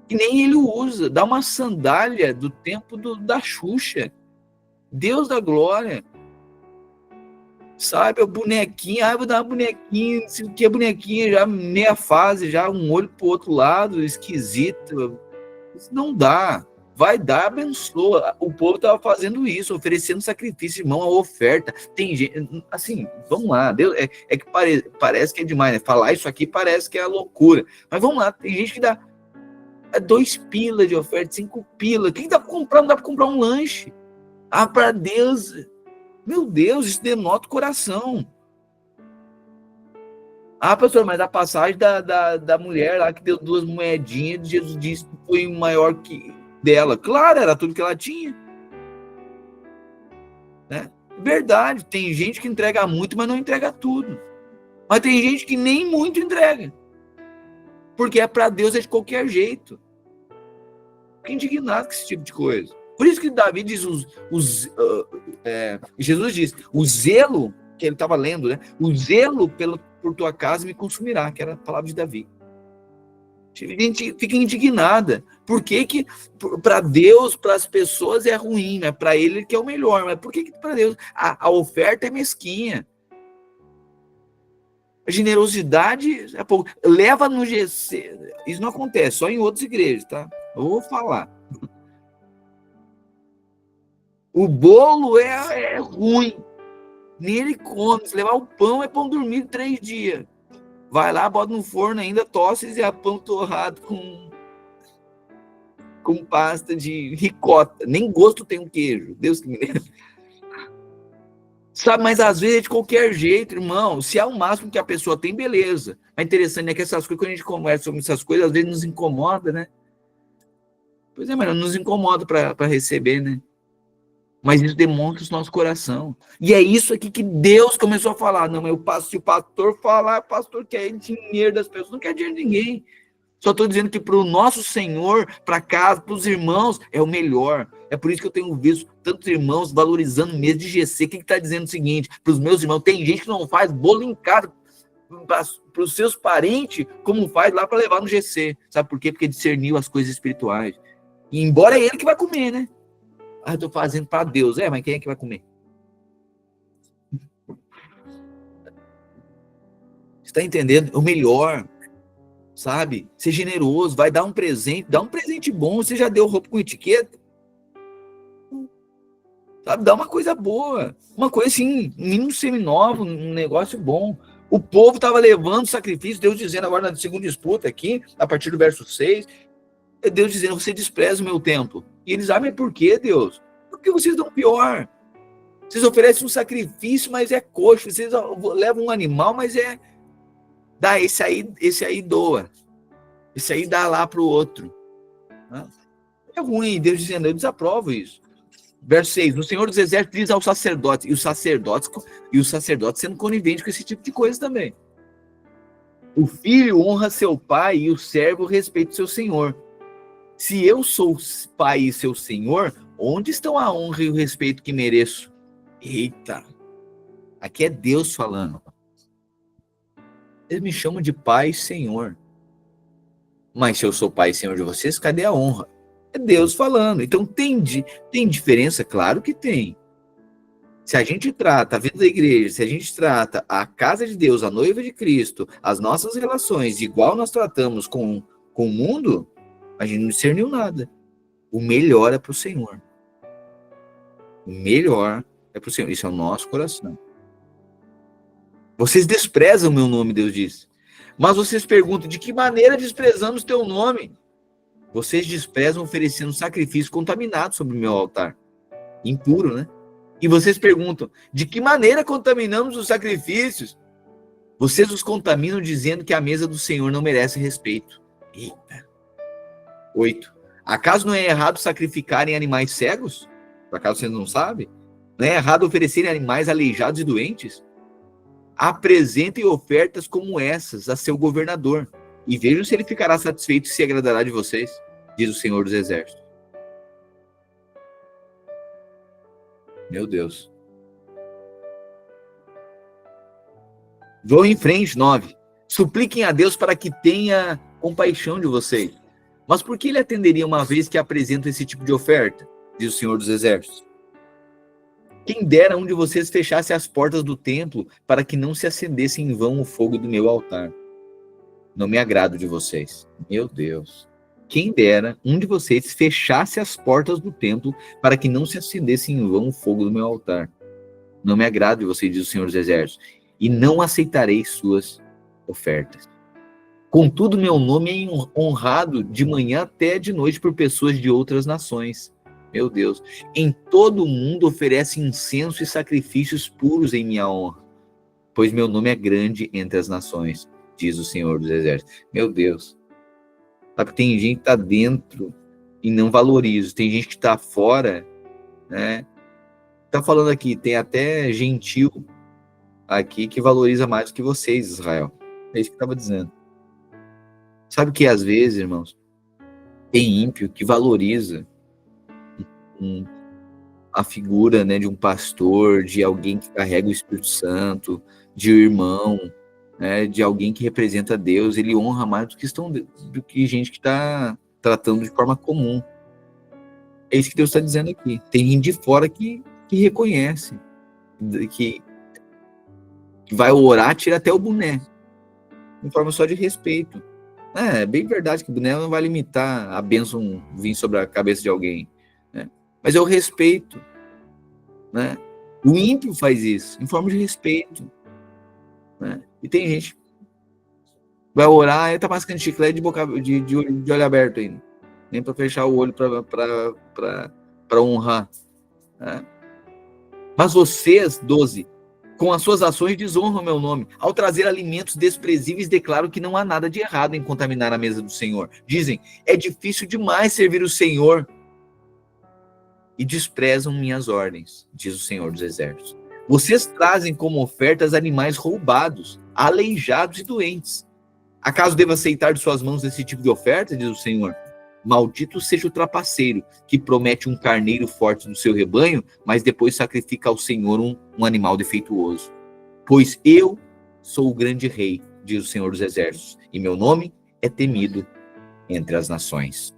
Que nem ele usa. Dá uma sandália do tempo da Xuxa. Deus da glória. Sabe, a bonequinha, vou dar uma bonequinha, não sei o que, a bonequinha já meia fase, já um olho pro outro lado, esquisito. Isso não dá. Vai dar, abençoa. O povo estava fazendo isso, oferecendo sacrifício, irmão, a oferta. Tem gente, assim, vamos lá. Deus, que parece que é demais, né? Falar isso aqui parece que é loucura. Mas vamos lá, tem gente que dá 2 pila de oferta, 5 pila. Quem dá para comprar? Não dá para comprar um lanche. Para Deus. Meu Deus, isso denota o coração. Pastor, mas a passagem da mulher lá que deu 2 moedinhas, Jesus disse que foi maior que dela. Claro, era tudo que ela tinha. Né? Verdade, tem gente que entrega muito, mas não entrega tudo. Mas tem gente que nem muito entrega. Porque para Deus é de qualquer jeito. Fico indignado com esse tipo de coisa. Por isso que Davi diz, Jesus diz, o zelo, que ele estava lendo, né? O zelo por tua casa me consumirá, que era a palavra de Davi. A gente fica indignada. Por que para Deus, para as pessoas é ruim, né? Para ele que é o melhor, mas por que para Deus a oferta é mesquinha? A generosidade é pouco. Leva no GC. Isso não acontece, só em outras igrejas, tá? Eu vou falar. O bolo é ruim. Nele come. Se levar o pão, é pão dormido 3 dias. Vai lá, bota no forno ainda, tosse e pão torrado com pasta de ricota. Nem gosto tem um queijo. Deus que me lembra. Sabe, mas às vezes é de qualquer jeito, irmão. Se é o máximo que a pessoa tem, beleza. Mas interessante é que essas coisas, quando a gente conversa sobre essas coisas, às vezes nos incomoda, né? Pois é, mas não nos incomoda para receber, né? Mas isso demonstra o nosso coração. E é isso aqui que Deus começou a falar. Não, se o pastor falar, o pastor quer dinheiro das pessoas, não quer dinheiro de ninguém. Só estou dizendo que para o nosso Senhor, para casa, para os irmãos, é o melhor. É por isso que eu tenho visto tantos irmãos valorizando o mês de GC. O que está dizendo o seguinte? Para os meus irmãos, tem gente que não faz bolo em casa para os seus parentes, como faz lá para levar no GC. Sabe por quê? Porque discerniu as coisas espirituais. E embora é ele que vai comer, né? Eu estou fazendo para Deus. Mas quem é que vai comer? Você está entendendo? É o melhor. Sabe? Ser generoso, vai dar um presente, dá um presente bom. Você já deu roupa com etiqueta? Sabe? Dá uma coisa boa, uma coisa assim, mínimo seminovo, um negócio bom. O povo estava levando sacrifício, Deus dizendo agora na segunda disputa aqui, a partir do verso 6, Deus dizendo, você despreza o meu templo. E eles, mas por que, Deus? Porque vocês dão pior. Vocês oferecem um sacrifício, mas é coxo. Vocês levam um animal, mas dá, esse aí doa. Esse aí dá lá para o outro. É ruim, Deus dizendo, eu desaprovo isso. Verso 6, o Senhor dos Exércitos diz aos sacerdotes, e os sacerdotes sendo coniventes com esse tipo de coisa também. O filho honra seu pai e o servo respeita o seu senhor. Se eu sou pai e seu senhor, onde estão a honra e o respeito que mereço? Eita, aqui é Deus falando. Eles me chamam de pai e senhor. Mas se eu sou pai e senhor de vocês, cadê a honra? É Deus falando. Então tem diferença? Claro que tem. Se a gente trata a vida da igreja, se a gente trata a casa de Deus, a noiva de Cristo, as nossas relações, igual nós tratamos com o mundo, a gente não discerniu nada. O melhor é para o Senhor. O melhor é para o Senhor. Isso é o nosso coração. Vocês desprezam o meu nome, Deus diz. Mas vocês perguntam, de que maneira desprezamos teu nome? Vocês desprezam oferecendo sacrifício contaminado sobre o meu altar. Impuro, né? E vocês perguntam, de que maneira contaminamos os sacrifícios? Vocês os contaminam dizendo que a mesa do Senhor não merece respeito. Eita. 8. Acaso não é errado sacrificarem animais cegos? Por acaso você não sabe? Não é errado oferecerem animais aleijados e doentes? Apresentem ofertas como essas a seu governador e vejam se ele ficará satisfeito e se agradará de vocês, diz o Senhor dos Exércitos. Meu Deus. Vou em frente, 9. Supliquem a Deus para que tenha compaixão de vocês. Mas por que ele atenderia uma vez que apresentam esse tipo de oferta? Diz o Senhor dos Exércitos. Quem dera um de vocês fechasse as portas do templo para que não se acendesse em vão o fogo do meu altar. Não me agrado de vocês. Meu Deus. Quem dera um de vocês fechasse as portas do templo para que não se acendesse em vão o fogo do meu altar. Não me agrado de vocês, diz o Senhor dos Exércitos, e não aceitarei suas ofertas. Contudo, meu nome é honrado de manhã até de noite por pessoas de outras nações. Meu Deus. Em todo o mundo oferece incenso e sacrifícios puros em minha honra, pois meu nome é grande entre as nações, diz o Senhor dos Exércitos. Meu Deus. Sabe, tem gente que está dentro e não valoriza. Tem gente que está fora, né? Está falando aqui, tem até gentil aqui que valoriza mais do que vocês, Israel. É isso que estava dizendo. Sabe que às vezes, irmãos, tem ímpio que valoriza a figura, né, de um pastor, de alguém que carrega o Espírito Santo, de um irmão, né, de alguém que representa Deus. Ele honra mais do que gente que está tratando de forma comum. É isso que Deus está dizendo aqui. Tem gente de fora que reconhece, que vai orar, tira até o boné, em forma só de respeito. É bem verdade que o boné não vai limitar a bênção vir sobre a cabeça de alguém, né? Mas é o respeito, né? O ímpio faz isso, em forma de respeito, né? E tem gente que vai orar e tá mascando chiclete de olho aberto ainda, nem para fechar o olho para honrar, né? Mas vocês, 12, com as suas ações desonram meu nome. Ao trazer alimentos desprezíveis, declaro que não há nada de errado em contaminar a mesa do Senhor. Dizem, é difícil demais servir o Senhor. E desprezam minhas ordens, diz o Senhor dos Exércitos. Vocês trazem como ofertas animais roubados, aleijados e doentes. Acaso devo aceitar de suas mãos esse tipo de oferta, diz o Senhor? Maldito seja o trapaceiro, que promete um carneiro forte do seu rebanho, mas depois sacrifica ao Senhor um animal defeituoso. Pois eu sou o grande rei, diz o Senhor dos Exércitos, e meu nome é temido entre as nações.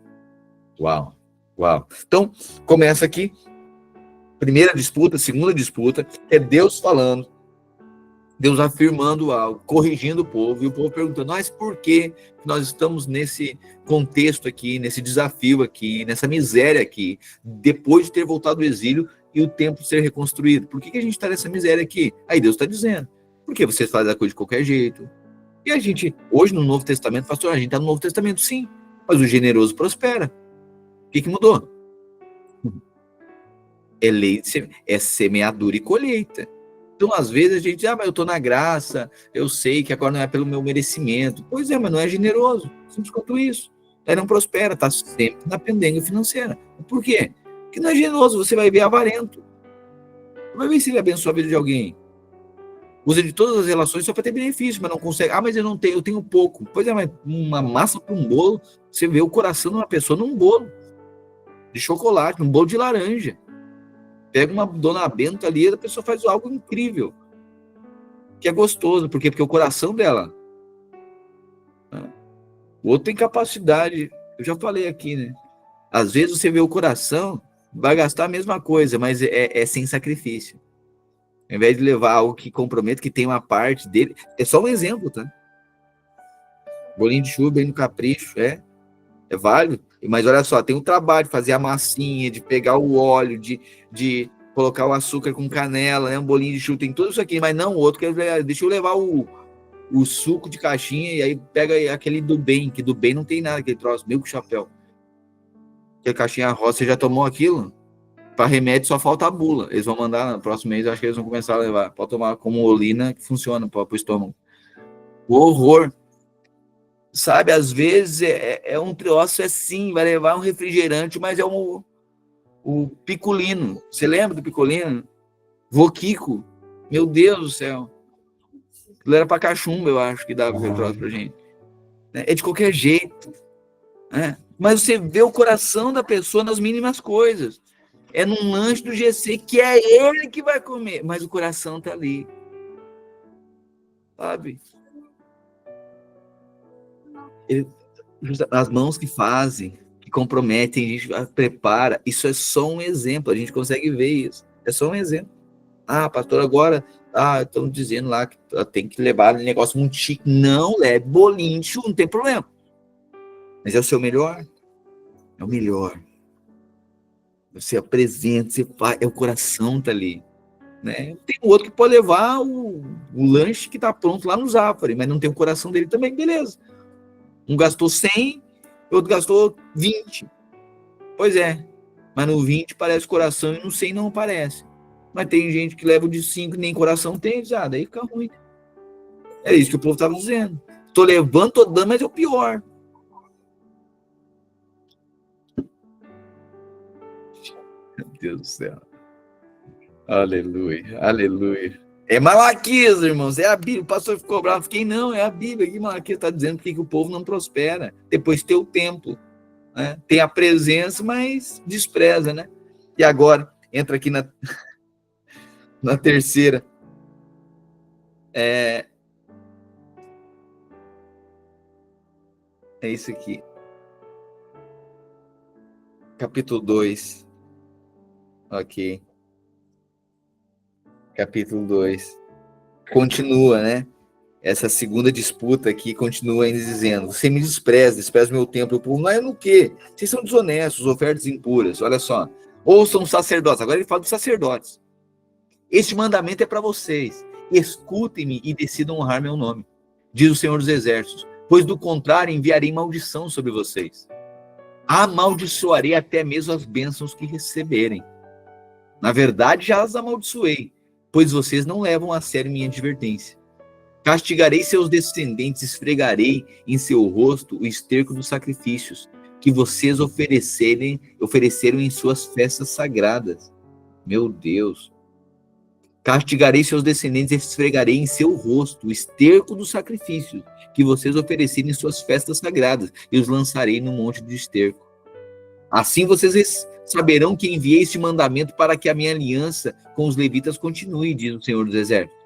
Uau, uau. Então, começa aqui, primeira disputa, segunda disputa, é Deus falando, Deus afirmando algo, corrigindo o povo, e o povo perguntando, mas por que nós estamos nesse contexto aqui, nesse desafio aqui, nessa miséria aqui, depois de ter voltado do exílio e o templo ser reconstruído? Por que a gente está nessa miséria aqui? Aí Deus está dizendo, porque vocês fazem a coisa de qualquer jeito. E a gente, hoje no Novo Testamento, pastor, a gente está no Novo Testamento sim, mas o generoso prospera. O que mudou? É lei, é semeadura e colheita. Então, às vezes, a gente diz, mas eu estou na graça, eu sei que agora não é pelo meu merecimento. Pois é, mas não é generoso. Simples quanto isso. Aí não prospera, está sempre na pendenga financeira. Por quê? Porque não é generoso, você vai ver avarento. Vai ver se ele abençoa a vida de alguém. Usa de todas as relações só para ter benefício, mas não consegue. Ah, mas eu não tenho, eu tenho pouco. Pois é, mas uma massa para um bolo, você vê o coração de uma pessoa num bolo de chocolate, num bolo de laranja. Pega uma Dona Benta ali, a pessoa faz algo incrível, que é gostoso, porque o coração dela, né? O outro tem capacidade, eu já falei aqui, né? Às vezes você vê o coração, vai gastar a mesma coisa, mas é sem sacrifício. Ao invés de levar algo que comprometa, que tem uma parte dele, é só um exemplo, tá? Bolinho de chuva, bem no capricho, é válido, mas olha só, tem um trabalho de fazer a massinha, de pegar o óleo, de colocar o açúcar com canela, né? Um bolinho de chuva, tem tudo isso aqui, mas não, o outro quer, deixa eu levar o suco de caixinha, e aí pega aquele do bem, que do bem não tem nada, aquele troço, meio com chapéu. Que a caixinha rosa, você já tomou aquilo? Para remédio só falta a bula. Eles vão mandar no próximo mês, eu acho que eles vão começar a levar. Pode tomar como olina, que funciona para o estômago. O horror. Sabe, às vezes é um troço assim, vai levar um refrigerante, mas é o picolino. Você lembra do picolino? Voquico. Meu Deus do céu. Aquilo era para cachumba, eu acho, que dava aquele troço pra gente. É de qualquer jeito. Né? Mas você vê o coração da pessoa nas mínimas coisas. É num lanche do GC que é ele que vai comer, mas o coração tá ali. Sabe? As mãos que fazem, que comprometem, a gente prepara, isso é só um exemplo, a gente consegue ver isso. É só um exemplo. Ah, pastor, agora estão dizendo lá que tem que levar negócio muito chique. Não, leve bolinho de chuva, não tem problema. Mas é o seu melhor? É o melhor. Você apresenta, você faz, o coração tá ali. Né? Tem um outro que pode levar o lanche que tá pronto lá no Zafari, mas não tem o coração dele também, beleza. Um gastou 100, outro gastou 20. Pois é, mas no 20 parece coração e no 100 não parece. Mas tem gente que leva o de 5 e nem coração tem, daí fica ruim. É isso que o povo estava dizendo. Tô levando, tô dando, mas é o pior. Meu Deus do céu. Aleluia, aleluia. É Malaquias, irmãos, é a Bíblia. O pastor ficou bravo, fiquei, não, é a Bíblia. Que Malaquias está dizendo que o povo não prospera. Depois tem o templo, né? Tem a presença, mas despreza, né? E agora, entra aqui na terceira. É isso aqui. Capítulo 2. Ok. Capítulo 2. Continua, né? Essa segunda disputa aqui continua ainda dizendo: você me despreza o meu templo. O povo, não é no quê? Vocês são desonestos, ofertas impuras. Olha só. Ouçam os sacerdotes. Agora ele fala dos sacerdotes. Este mandamento é para vocês. Escutem-me e decidam honrar meu nome, diz o Senhor dos Exércitos, pois do contrário enviarei maldição sobre vocês. Amaldiçoarei até mesmo as bênçãos que receberem. Na verdade, já as amaldiçoei, pois vocês não levam a sério minha advertência. Castigarei seus descendentes, esfregarei em seu rosto o esterco dos sacrifícios que vocês ofereceram em suas festas sagradas. Meu Deus. Castigarei seus descendentes e esfregarei em seu rosto o esterco dos sacrifícios que vocês ofereceram em suas festas sagradas e os lançarei no monte de esterco. Assim vocês saberão que enviei este mandamento para que a minha aliança com os levitas continue, diz o Senhor dos Exércitos.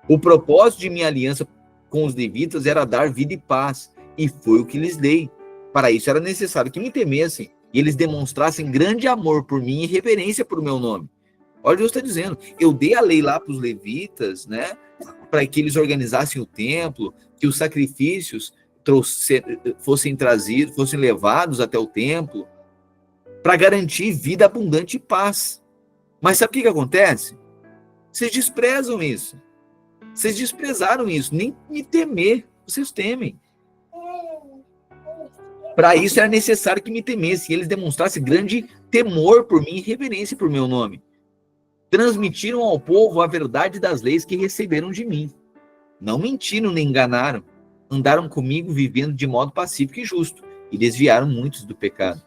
O propósito de minha aliança com os levitas era dar vida e paz, e foi o que lhes dei. Para isso era necessário que me temessem e eles demonstrassem grande amor por mim e reverência por meu nome. Olha o que Deus está dizendo. Eu dei a lei lá para os levitas, né, para que eles organizassem o templo, que os sacrifícios fossem trazidos, fossem levados até o templo, para garantir vida abundante e paz. Mas sabe o que acontece? Vocês desprezam isso. Vocês desprezaram isso. Nem me temer. Vocês temem. Para isso era necessário que me temessem. E eles demonstrassem grande temor por mim e reverência por meu nome. Transmitiram ao povo a verdade das leis que receberam de mim. Não mentiram nem enganaram. Andaram comigo vivendo de modo pacífico e justo. E desviaram muitos do pecado.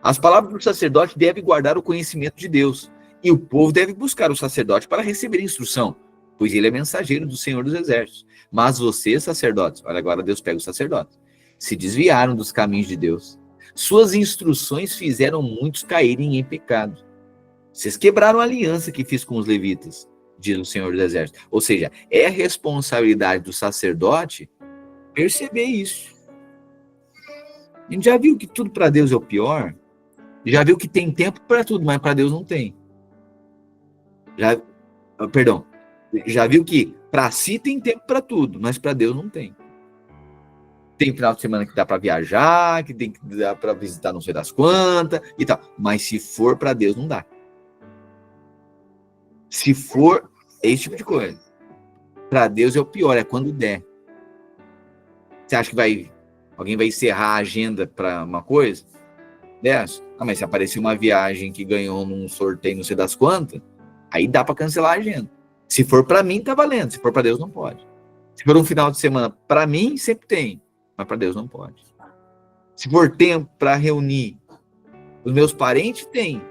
As palavras do sacerdote devem guardar o conhecimento de Deus. E o povo deve buscar o sacerdote para receber instrução, pois ele é mensageiro do Senhor dos Exércitos. Mas vocês, sacerdotes, olha agora Deus pega os sacerdotes, se desviaram dos caminhos de Deus. Suas instruções fizeram muitos caírem em pecado. Vocês quebraram a aliança que fiz com os levitas, diz o Senhor dos Exércitos. Ou seja, é a responsabilidade do sacerdote perceber isso. A gente já viu que tudo para Deus é o pior? Já viu que tem tempo para tudo, mas para Deus não tem. Já viu que para si tem tempo para tudo, mas para Deus não tem. Tem final de semana que dá para viajar, que tem que dar para visitar não sei das quantas e tal, mas se for para Deus não dá. Se for esse tipo de coisa, para Deus é o pior, é quando der. Você acha que alguém vai encerrar a agenda para uma coisa dessa? Ah, mas se aparecer uma viagem que ganhou num sorteio não sei das quantas, aí dá para cancelar a agenda. Se for para mim, tá valendo. Se for para Deus, não pode. Se for um final de semana, para mim, sempre tem. Mas para Deus, não pode. Se for tempo para reunir os meus parentes, tem.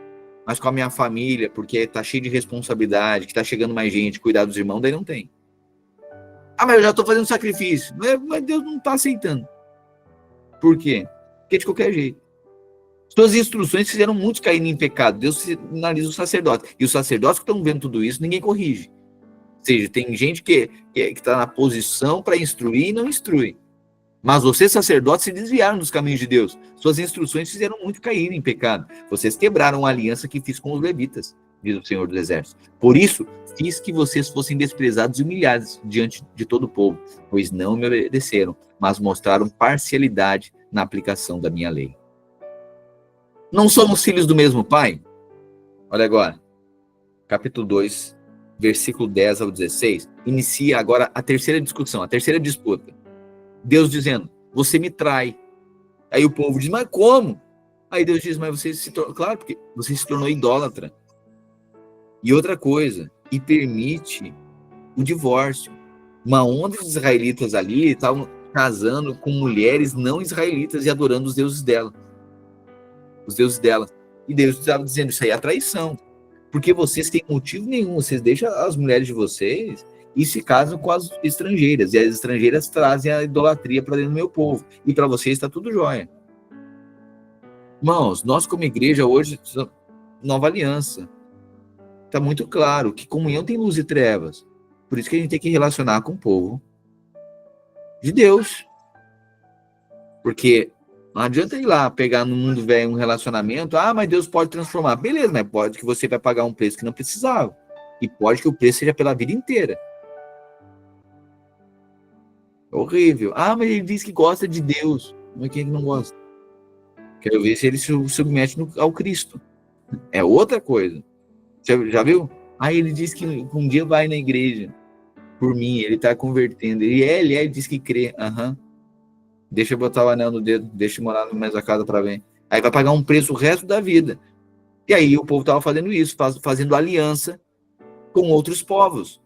Mas com a minha família, porque tá cheio de responsabilidade, que tá chegando mais gente, cuidar dos irmãos, daí não tem. Ah, mas eu já tô fazendo sacrifício. Mas Deus não tá aceitando. Por quê? Porque de qualquer jeito. Suas instruções fizeram muitos caírem em pecado. Deus sinaliza os sacerdotes. E os sacerdotes que estão vendo tudo isso, ninguém corrige. Ou seja, tem gente que está na posição para instruir e não instrui. Mas vocês, sacerdotes, se desviaram dos caminhos de Deus. Suas instruções fizeram muito cair em pecado. Vocês quebraram a aliança que fiz com os levitas, diz o Senhor dos Exércitos. Por isso, fiz que vocês fossem desprezados e humilhados diante de todo o povo, pois não me obedeceram, mas mostraram parcialidade na aplicação da minha lei. Não somos filhos do mesmo Pai? Olha agora, capítulo 2, versículo 10 ao 16, inicia agora a terceira discussão, a terceira disputa. Deus dizendo, você me trai. Aí o povo diz, mas como? Aí Deus diz, mas você se tornou, claro, porque você se tornou idólatra. E outra coisa, e permite o divórcio. Uma onda de israelitas ali estavam casando com mulheres não israelitas e adorando os deuses dela. Os deuses dela. E Deus estava dizendo, isso aí é traição. Porque vocês têm motivo nenhum, vocês deixam as mulheres de vocês e se casam com as estrangeiras. E as estrangeiras trazem a idolatria para dentro do meu povo. E para vocês está tudo jóia. Irmãos, nós como igreja hoje, nova aliança. Está muito claro que comunhão tem luz e trevas. Por isso que a gente tem que relacionar com o povo de Deus. Porque não adianta ir lá pegar no mundo velho um relacionamento. Ah, mas Deus pode transformar. Beleza, mas pode que você vai pagar um preço que não precisava. E pode que o preço seja pela vida inteira. Horrível. Ah, mas ele diz que gosta de Deus. Mas quem é que não gosta? Quero ver se ele se submete ao Cristo. É outra coisa. Você já viu? Ah, ele diz que um dia vai na igreja. Por mim, ele está convertendo. Ele diz que crê. Aham. Deixa eu botar o anel no dedo. Deixa eu morar na mesma casa para ver. Aí vai pagar um preço o resto da vida. E aí o povo estava fazendo isso. Fazendo aliança com outros povos.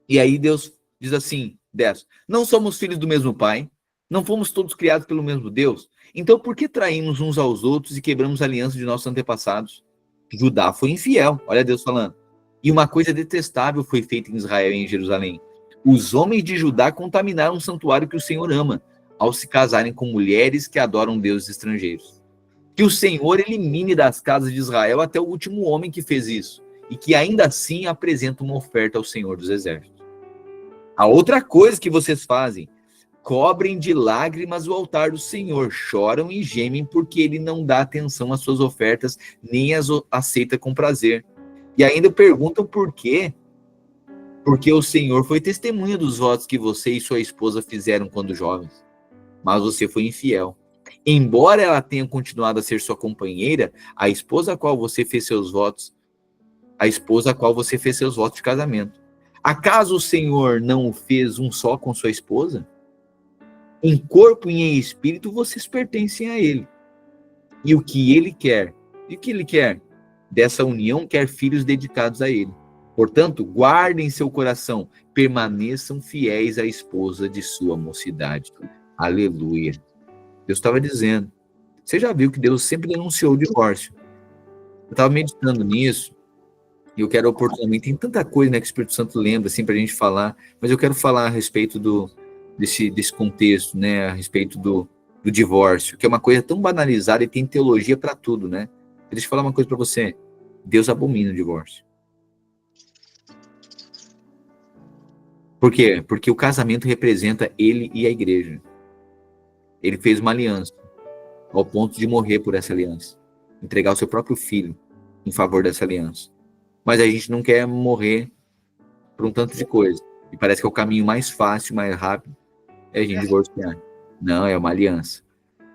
E aí Deus diz assim, 10. Não somos filhos do mesmo Pai? Não fomos todos criados pelo mesmo Deus? Então por que traímos uns aos outros e quebramos a aliança de nossos antepassados? Judá foi infiel, olha Deus falando. E uma coisa detestável foi feita em Israel e em Jerusalém. Os homens de Judá contaminaram o santuário que o Senhor ama, ao se casarem com mulheres que adoram deuses estrangeiros. Que o Senhor elimine das casas de Israel até o último homem que fez isso, e que ainda assim apresenta uma oferta ao Senhor dos Exércitos. A outra coisa que vocês fazem, cobrem de lágrimas o altar do Senhor, choram e gemem porque ele não dá atenção às suas ofertas, nem as aceita com prazer. E ainda perguntam por quê? Porque o Senhor foi testemunha dos votos que você e sua esposa fizeram quando jovens. Mas você foi infiel. Embora ela tenha continuado a ser sua companheira, a esposa a qual você fez seus votos de casamento. Acaso o Senhor não o fez um só com sua esposa? Em corpo e em espírito, vocês pertencem a ele. E o que ele quer? E o que ele quer? Dessa união, quer filhos dedicados a ele. Portanto, guardem seu coração, permaneçam fiéis à esposa de sua mocidade. Aleluia. Deus estava dizendo. Você já viu que Deus sempre denunciou o divórcio. Eu estava meditando nisso, e eu quero oportunamente, tem tanta coisa, né, que o Espírito Santo lembra, assim, para a gente falar, mas eu quero falar a respeito desse contexto, né, a respeito do divórcio, que é uma coisa tão banalizada e tem teologia para tudo, né? Deixa eu falar uma coisa para você. Deus abomina o divórcio. Por quê? Porque o casamento representa ele e a igreja. Ele fez uma aliança, ao ponto de morrer por essa aliança. Entregar o seu próprio filho em favor dessa aliança. Mas a gente não quer morrer por um tanto de coisa. E parece que é o caminho mais fácil, mais rápido, é a gente divorciar. Não, é uma aliança.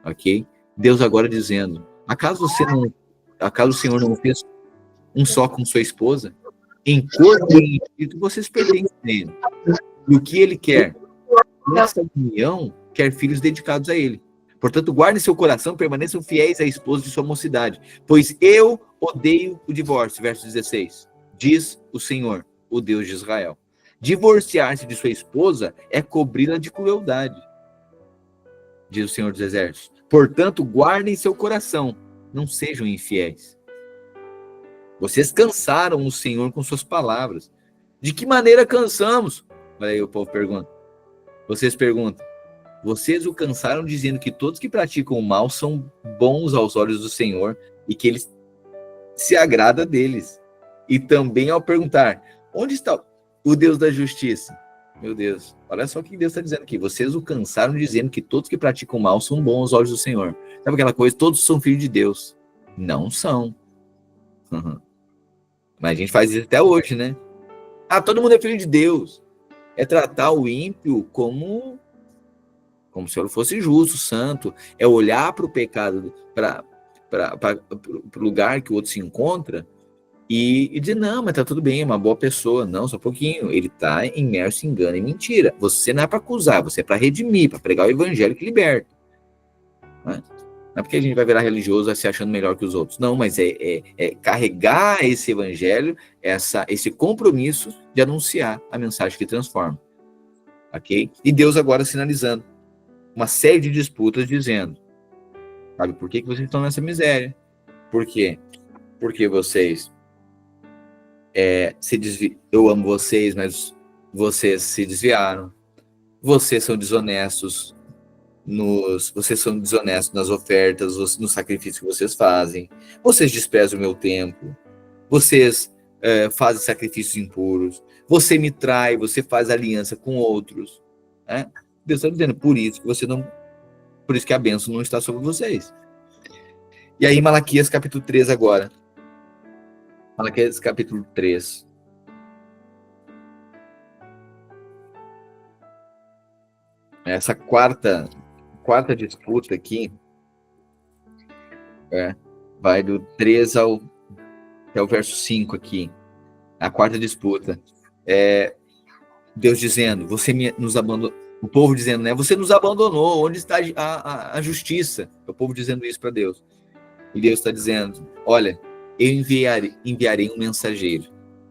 Ok? Deus agora dizendo, acaso o Senhor não fez um só com sua esposa? Em corpo e em espírito, vocês pertencem a ele. E o que ele quer? Nessa união, quer filhos dedicados a ele. Portanto, guardem seu coração, permaneçam fiéis à esposa de sua mocidade, pois eu odeio o divórcio. Verso 16. Diz o Senhor, o Deus de Israel. Divorciar-se de sua esposa é cobri-la de crueldade, diz o Senhor dos Exércitos. Portanto, guardem seu coração, não sejam infiéis. Vocês cansaram o Senhor com suas palavras. De que maneira cansamos? Olha aí, o povo pergunta. Vocês perguntam. Vocês o cansaram dizendo que todos que praticam o mal são bons aos olhos do Senhor e que ele se agrada deles. E também ao perguntar, onde está o Deus da justiça? Meu Deus, olha só o que Deus está dizendo aqui. Vocês o cansaram dizendo que todos que praticam o mal são bons aos olhos do Senhor. Sabe aquela coisa? Todos são filhos de Deus. Não são. Mas a gente faz isso até hoje, né? Ah, todo mundo é filho de Deus. É tratar o ímpio como se ele fosse justo, santo. É olhar para o pecado, para o lugar que o outro se encontra e dizer, não, mas tá tudo bem, é uma boa pessoa. Não, só um pouquinho. Ele está imerso em engano e mentira. Você não é para acusar, você é para redimir, para pregar o evangelho que liberta. Não é porque a gente vai virar religioso se achando melhor que os outros. Não, mas é carregar esse evangelho, esse compromisso de anunciar a mensagem que transforma. Ok? E Deus agora sinalizando uma série de disputas dizendo, sabe, por que vocês estão nessa miséria? Por quê? Porque vocês eu amo vocês, mas vocês se desviaram. Vocês são desonestos nas ofertas, no sacrifício que vocês fazem. Vocês desprezam o meu tempo. Vocês fazem sacrifícios impuros. Você me trai, você faz aliança com outros. Né? Deus está dizendo, por isso que a bênção não está sobre vocês. E aí, Malaquias capítulo 3 agora. Malaquias capítulo 3. Essa quarta disputa aqui vai do 3 até o verso 5 aqui. A quarta disputa. Deus dizendo, você nos abandonou. O povo dizendo, né? Você nos abandonou. Onde está a justiça? O povo dizendo isso para Deus. E Deus está dizendo, olha, eu enviarei um mensageiro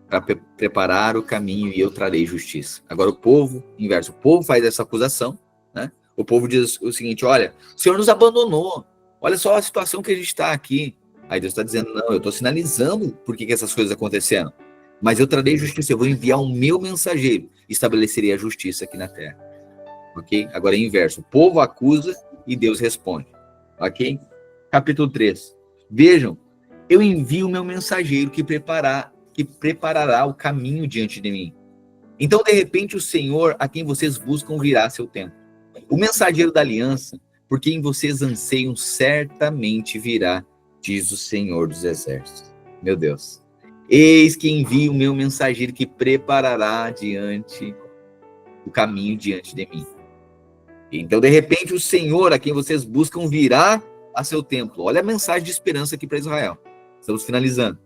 para preparar o caminho e eu trarei justiça. Agora o povo, inverso, o povo faz essa acusação, né? O povo diz o seguinte, olha, o Senhor nos abandonou. Olha só a situação que a gente está aqui. Aí Deus está dizendo, não, eu estou sinalizando por que essas coisas aconteceram. Mas eu trarei justiça, eu vou enviar o meu mensageiro. Estabelecerei a justiça aqui na terra. Ok? Agora é inverso. O povo acusa e Deus responde. Ok? Capítulo 3. Vejam, eu envio o meu mensageiro que preparará o caminho diante de mim. Então, de repente, o Senhor, a quem vocês buscam, virá a seu tempo. O mensageiro da aliança, por quem vocês anseiam, certamente virá, diz o Senhor dos Exércitos. Meu Deus. Eis que envio o meu mensageiro que preparará o caminho diante de mim. Então, de repente, o Senhor, a quem vocês buscam, virá a seu templo. Olha a mensagem de esperança aqui para Israel. Estamos finalizando.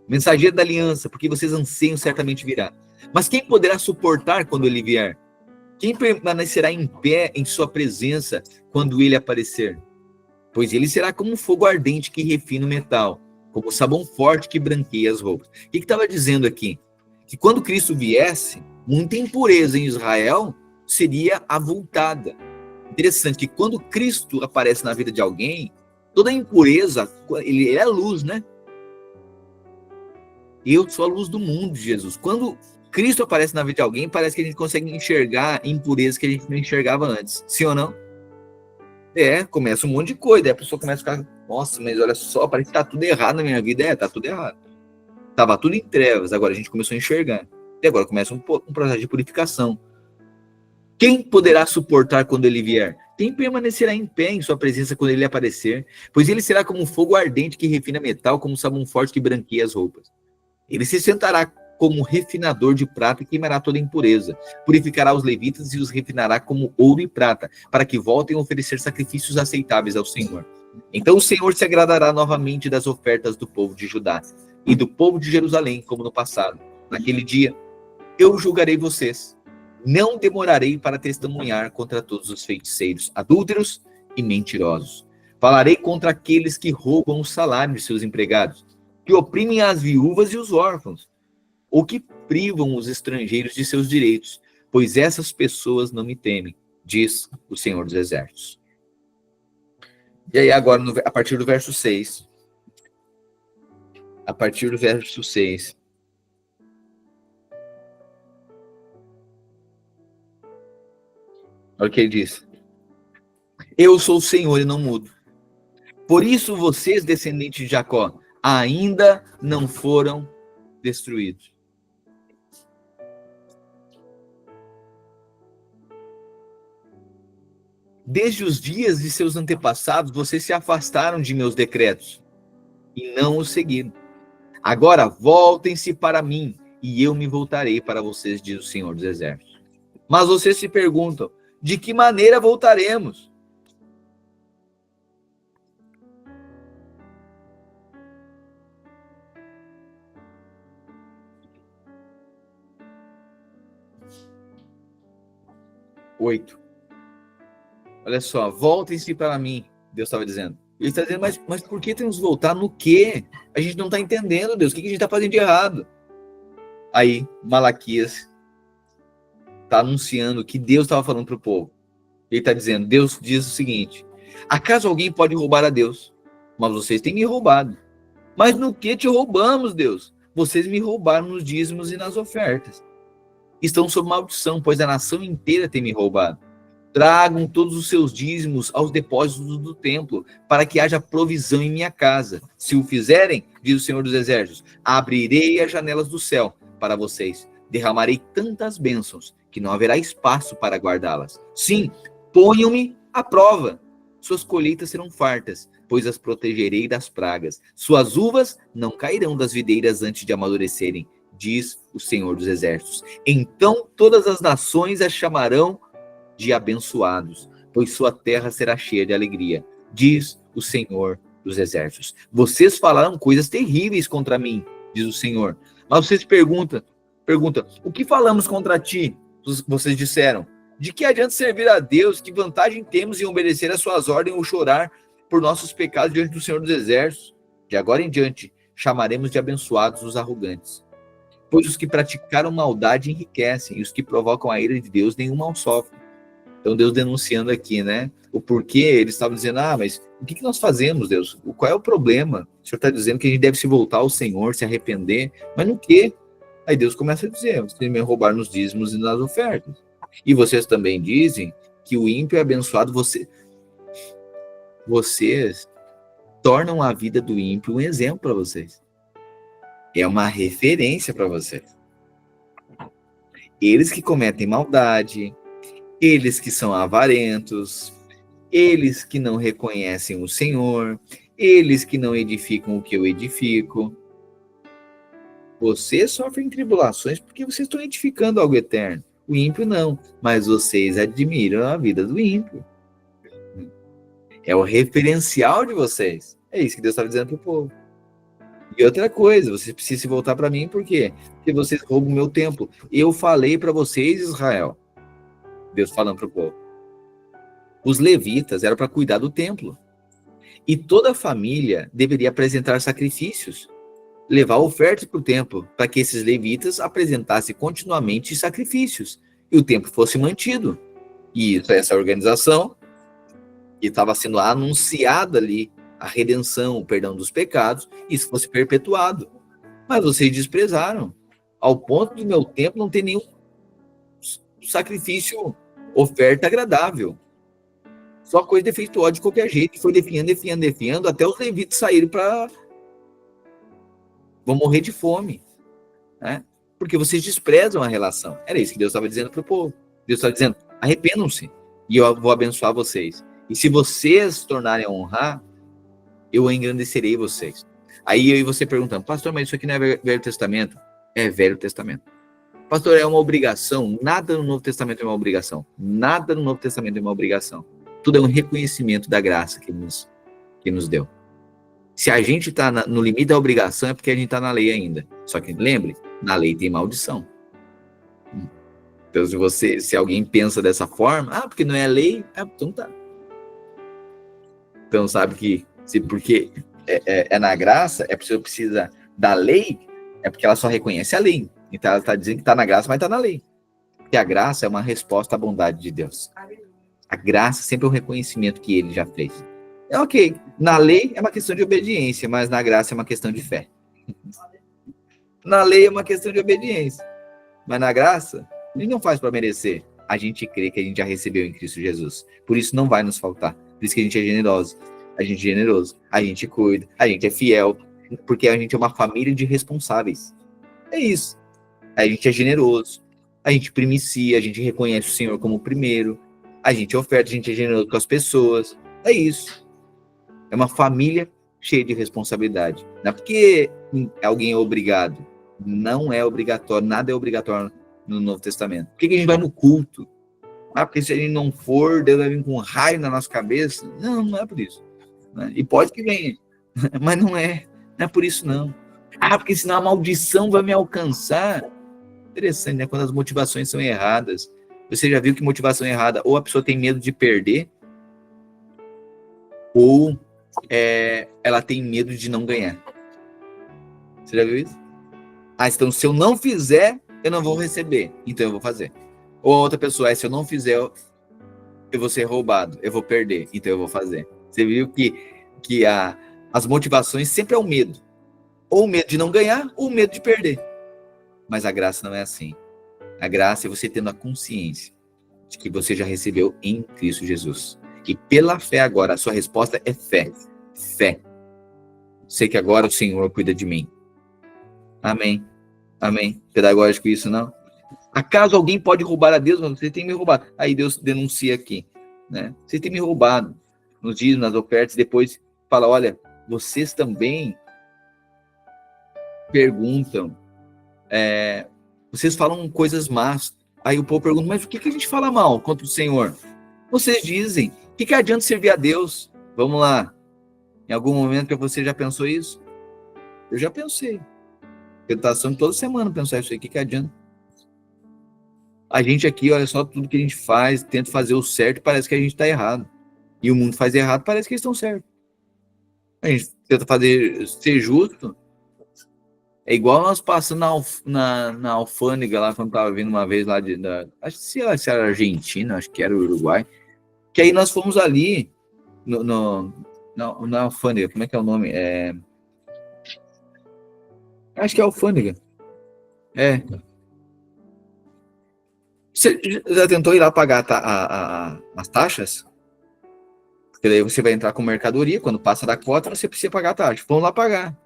Mensageiro da aliança, porque vocês anseiam, certamente virá. Mas quem poderá suportar quando ele vier? Quem permanecerá em pé em sua presença quando ele aparecer? Pois ele será como um fogo ardente que refina o metal, como sabão forte que branqueia as roupas. O que estava dizendo aqui? Que quando Cristo viesse, muita impureza em Israel seria avultada. Interessante que quando Cristo aparece na vida de alguém, toda a impureza, ele é luz, né? Eu sou a luz do mundo, Jesus. Quando Cristo aparece na vida de alguém, parece que a gente consegue enxergar impurezas que a gente não enxergava antes. Sim ou não? Começa um monte de coisa. Aí a pessoa começa a ficar, nossa, mas olha só, parece que tá tudo errado na minha vida. Tá tudo errado. Tava tudo em trevas, agora a gente começou a enxergar. E agora começa um processo de purificação. Quem poderá suportar quando ele vier? Quem permanecerá em pé em sua presença quando ele aparecer? Pois ele será como um fogo ardente que refina metal, como um sabão forte que branqueia as roupas. Ele se sentará como um refinador de prata e queimará toda impureza. Purificará os levitas e os refinará como ouro e prata, para que voltem a oferecer sacrifícios aceitáveis ao Senhor. Então o Senhor se agradará novamente das ofertas do povo de Judá e do povo de Jerusalém, como no passado. Naquele dia, eu julgarei vocês. Não demorarei para testemunhar contra todos os feiticeiros, adúlteros e mentirosos. Falarei contra aqueles que roubam o salário de seus empregados, que oprimem as viúvas e os órfãos, ou que privam os estrangeiros de seus direitos, pois essas pessoas não me temem, diz o Senhor dos Exércitos. E aí agora, a partir do verso 6, olha o que ele diz. Eu sou o Senhor e não mudo. Por isso vocês, descendentes de Jacó, ainda não foram destruídos. Desde os dias de seus antepassados, vocês se afastaram de meus decretos e não os seguiram. Agora voltem-se para mim e eu me voltarei para vocês, diz o Senhor dos Exércitos. Mas vocês se perguntam, de que maneira voltaremos? Oito. Olha só, voltem-se para mim, Deus estava dizendo. Ele está dizendo, mas por que temos que voltar no quê? A gente não está entendendo, Deus, o que a gente está fazendo de errado? Aí, Malaquias está anunciando que Deus estava falando para o povo. Ele está dizendo, Deus diz o seguinte, acaso alguém pode roubar a Deus? Mas vocês têm me roubado. Mas no que te roubamos, Deus? Vocês me roubaram nos dízimos e nas ofertas. Estão sob maldição, pois a nação inteira tem me roubado. Tragam todos os seus dízimos aos depósitos do templo, para que haja provisão em minha casa. Se o fizerem, diz o Senhor dos Exércitos, abrirei as janelas do céu para vocês. Derramarei tantas bênçãos que não haverá espaço para guardá-las. Sim, ponham-me à prova. Suas colheitas serão fartas, pois as protegerei das pragas. Suas uvas não cairão das videiras antes de amadurecerem, diz o Senhor dos Exércitos. Então todas as nações as chamarão de abençoados, pois sua terra será cheia de alegria, diz o Senhor dos Exércitos. Vocês falaram coisas terríveis contra mim, diz o Senhor. Mas vocês perguntam, o que falamos contra ti? Vocês disseram, de que adianta servir a Deus? Que vantagem temos em obedecer às suas ordens ou chorar por nossos pecados diante do Senhor dos Exércitos? De agora em diante, chamaremos de abençoados os arrogantes. Pois os que praticaram maldade enriquecem, e os que provocam a ira de Deus nenhum mal sofrem. Então Deus denunciando aqui, né? O porquê, eles estavam dizendo, mas o que nós fazemos, Deus? Qual é o problema? O Senhor está dizendo que a gente deve se voltar ao Senhor, se arrepender, mas no quê? Aí Deus começa a dizer, vocês me roubaram nos dízimos e nas ofertas. E vocês também dizem que o ímpio é abençoado, vocês tornam a vida do ímpio um exemplo para vocês. É uma referência para vocês. Eles que cometem maldade, eles que são avarentos, eles que não reconhecem o Senhor, eles que não edificam o que eu edifico. Vocês sofrem tribulações porque vocês estão edificando algo eterno. O ímpio não, mas vocês admiram a vida do ímpio. É o referencial de vocês. É isso que Deus estava dizendo para o povo. E outra coisa, vocês precisam se voltar para mim, por quê? Porque vocês roubam o meu templo. Eu falei para vocês, Israel, Deus falando para o povo, os levitas eram para cuidar do templo. E toda a família deveria apresentar sacrifícios, levar ofertas para o templo, para que esses levitas apresentassem continuamente sacrifícios e o templo fosse mantido. E essa organização, que estava sendo anunciada ali, a redenção, o perdão dos pecados, isso fosse perpetuado. Mas vocês desprezaram, ao ponto do meu templo não ter nenhum sacrifício, oferta agradável. Só coisa defeituosa de qualquer jeito, foi definhando, até os levitas saíram para... vão morrer de fome, né? Porque vocês desprezam a relação. Era isso que Deus estava dizendo para o povo. Deus estava dizendo, arrependam-se, e eu vou abençoar vocês. E se vocês se tornarem a honrar, eu engrandecerei vocês. Aí eu e você perguntando, pastor, mas isso aqui não é Velho Testamento? É Velho Testamento. Pastor, é uma obrigação? Nada no Novo Testamento é uma obrigação. Nada no Novo Testamento é uma obrigação. Tudo é um reconhecimento da graça que nos deu. Se a gente está no limite da obrigação, é porque a gente está na lei ainda. Só que lembre, Na lei tem maldição. Então, se alguém pensa dessa forma, porque não é lei, então tá. Então, sabe que porque é na graça, a pessoa precisa da lei, é porque ela só reconhece a lei. Então, ela está dizendo que está na graça, mas está na lei. Porque a graça é uma resposta à bondade de Deus. A graça sempre é um reconhecimento que ele já fez. Ok, na lei é uma questão de obediência, mas na graça é uma questão de fé. Na lei é uma questão de obediência, mas na graça, ele não faz para merecer. A gente crê que a gente já recebeu em Cristo Jesus. Por isso não vai nos faltar. Por isso que a gente é generoso. A gente é generoso, a gente cuida, a gente é fiel, porque a gente é uma família de responsáveis. É isso. A gente é generoso, a gente primicia, a gente reconhece o Senhor como o primeiro, a gente oferta, a gente é generoso com as pessoas. É isso. É uma família cheia de responsabilidade. Não é porque alguém é obrigado. Não é obrigatório, nada é obrigatório no Novo Testamento. Por que a gente vai no culto? Porque se a gente não for, Deus vai vir com um raio na nossa cabeça? Não, não é por isso. E pode que venha, mas não é por isso não. Porque senão a maldição vai me alcançar. Interessante, né? Quando as motivações são erradas. Você já viu que motivação errada, ou a pessoa tem medo de perder, ou ela tem medo de não ganhar. Você já viu isso? Então se eu não fizer, eu não vou receber, então eu vou fazer. Ou a outra pessoa, se eu não fizer, eu vou ser roubado, eu vou perder, então eu vou fazer. Você viu que as motivações sempre é o medo. Ou o medo de não ganhar, ou o medo de perder. Mas a graça não é assim. A graça é você tendo a consciência de que você já recebeu em Cristo Jesus. E pela fé agora, a sua resposta é fé. Fé. Sei que agora o Senhor cuida de mim. Amém. Amém. Pedagógico isso, não? Acaso alguém pode roubar a Deus? Você tem me roubado. Aí Deus denuncia aqui, né? Você tem me roubado nos dízimos, nas ofertas. Depois fala, olha, vocês também perguntam, vocês falam coisas más. Aí o povo pergunta, mas o que a gente fala mal contra o Senhor? Vocês dizem, o que adianta servir a Deus? Vamos lá. Em algum momento que você já pensou isso? Eu já pensei. Tentação toda semana pensar isso aí, o que adianta? A gente aqui, olha só, tudo que a gente faz, tenta fazer o certo, parece que a gente está errado. E o mundo faz errado, parece que eles estão certos. A gente tenta ser justo. É igual nós passando na alfândega lá, quando estava vindo uma vez lá acho que se era Argentina, acho que era o Uruguai. Que aí nós fomos ali na alfândega, como é que é o nome? Acho que é alfândega. Você já tentou ir lá pagar as taxas? Porque daí você vai entrar com mercadoria, quando passa da cota, você precisa pagar a taxa. Vamos lá pagar.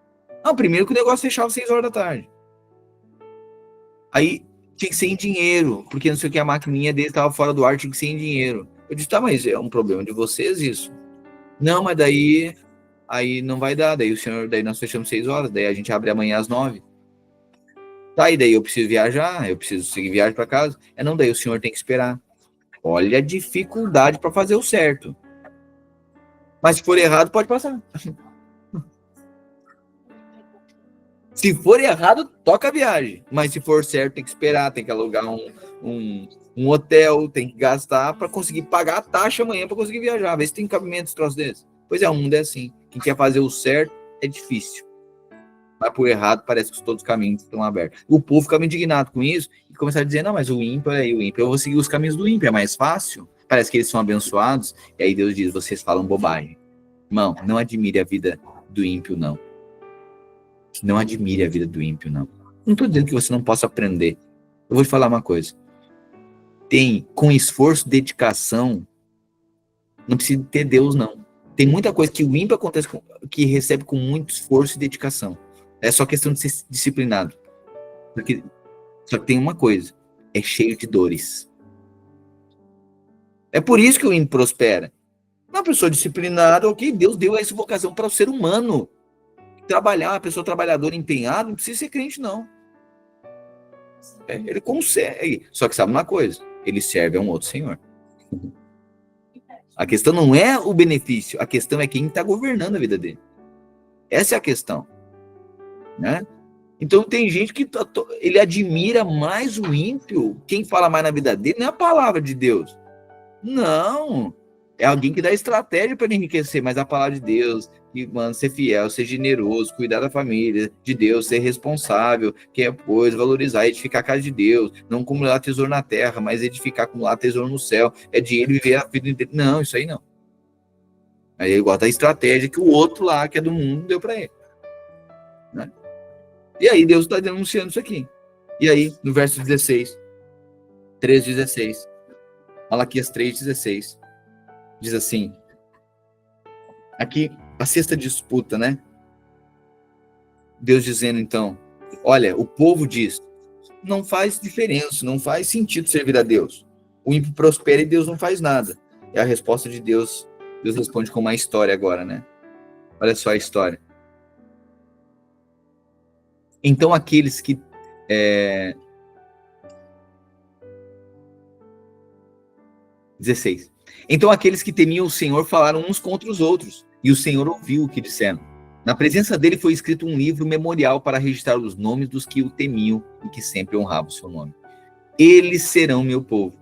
Não, primeiro que o negócio fechava às 6 horas da tarde. Aí tinha que ser em dinheiro, porque não sei o que, a maquininha dele estava fora do ar, tinha que ser em dinheiro. Eu disse, tá, mas é um problema de vocês isso. Não, mas daí não vai dar. Daí nós fechamos 6 horas, daí a gente abre amanhã às 9. Tá, e daí eu preciso viajar, eu preciso seguir viagem para casa. Não, daí o senhor tem que esperar. Olha a dificuldade para fazer o certo. Mas se for errado, pode passar. Se for errado, toca a viagem. Mas se for certo, tem que esperar, tem que alugar um hotel, tem que gastar para conseguir pagar a taxa amanhã para conseguir viajar. Vê se tem cabimento esse troço desse. Pois é, o mundo é assim. Quem quer fazer o certo é difícil. Vai por errado, parece que todos os caminhos estão abertos. O povo ficava indignado com isso e começava a dizer, não, mas o ímpio, eu vou seguir os caminhos do ímpio, é mais fácil. Parece que eles são abençoados. E aí Deus diz, vocês falam bobagem. Irmão, não admire a vida do ímpio, não. Não admire a vida do ímpio, não. Não estou dizendo que você não possa aprender. Eu vou te falar uma coisa. Com esforço, dedicação, não precisa ter Deus, não. Tem muita coisa que o ímpio acontece que recebe com muito esforço e dedicação. É só questão de ser disciplinado. Só que tem uma coisa. É cheio de dores. É por isso que o ímpio prospera. Uma pessoa disciplinada, ok, Deus deu essa vocação para o ser humano. Trabalhar, uma pessoa trabalhadora, empenhada, não precisa ser crente, não. Ele consegue. Só que sabe uma coisa? Ele serve a um outro senhor. A questão não é o benefício, a questão é quem está governando a vida dele. Essa é a questão. Né? Então tem gente que ele admira mais o ímpio. Quem fala mais na vida dele não é a palavra de Deus. Não. É alguém que dá estratégia para ele enriquecer, mas a palavra de Deus, que manda ser fiel, ser generoso, cuidar da família de Deus, ser responsável, que é, pois, valorizar, edificar a casa de Deus, não acumular tesouro na terra, mas edificar, acumular tesouro no céu. É de ele viver a vida dele. Não, isso aí não. Aí ele gosta da estratégia que o outro lá, que é do mundo, deu para ele. Né? E aí Deus está denunciando isso aqui. E aí, no verso 16, 3:16, Malaquias 3:16, diz assim, aqui a sexta disputa, né? Deus dizendo então, olha, o povo diz, não faz diferença, não faz sentido servir a Deus. O ímpio prospera e Deus não faz nada. E a resposta de Deus, Deus responde com uma história agora, né? Olha só a história. Então aqueles que 16. Então aqueles que temiam o Senhor falaram uns contra os outros, e o Senhor ouviu o que disseram. Na presença dele foi escrito um livro memorial para registrar os nomes dos que o temiam e que sempre honravam o seu nome. Eles serão meu povo,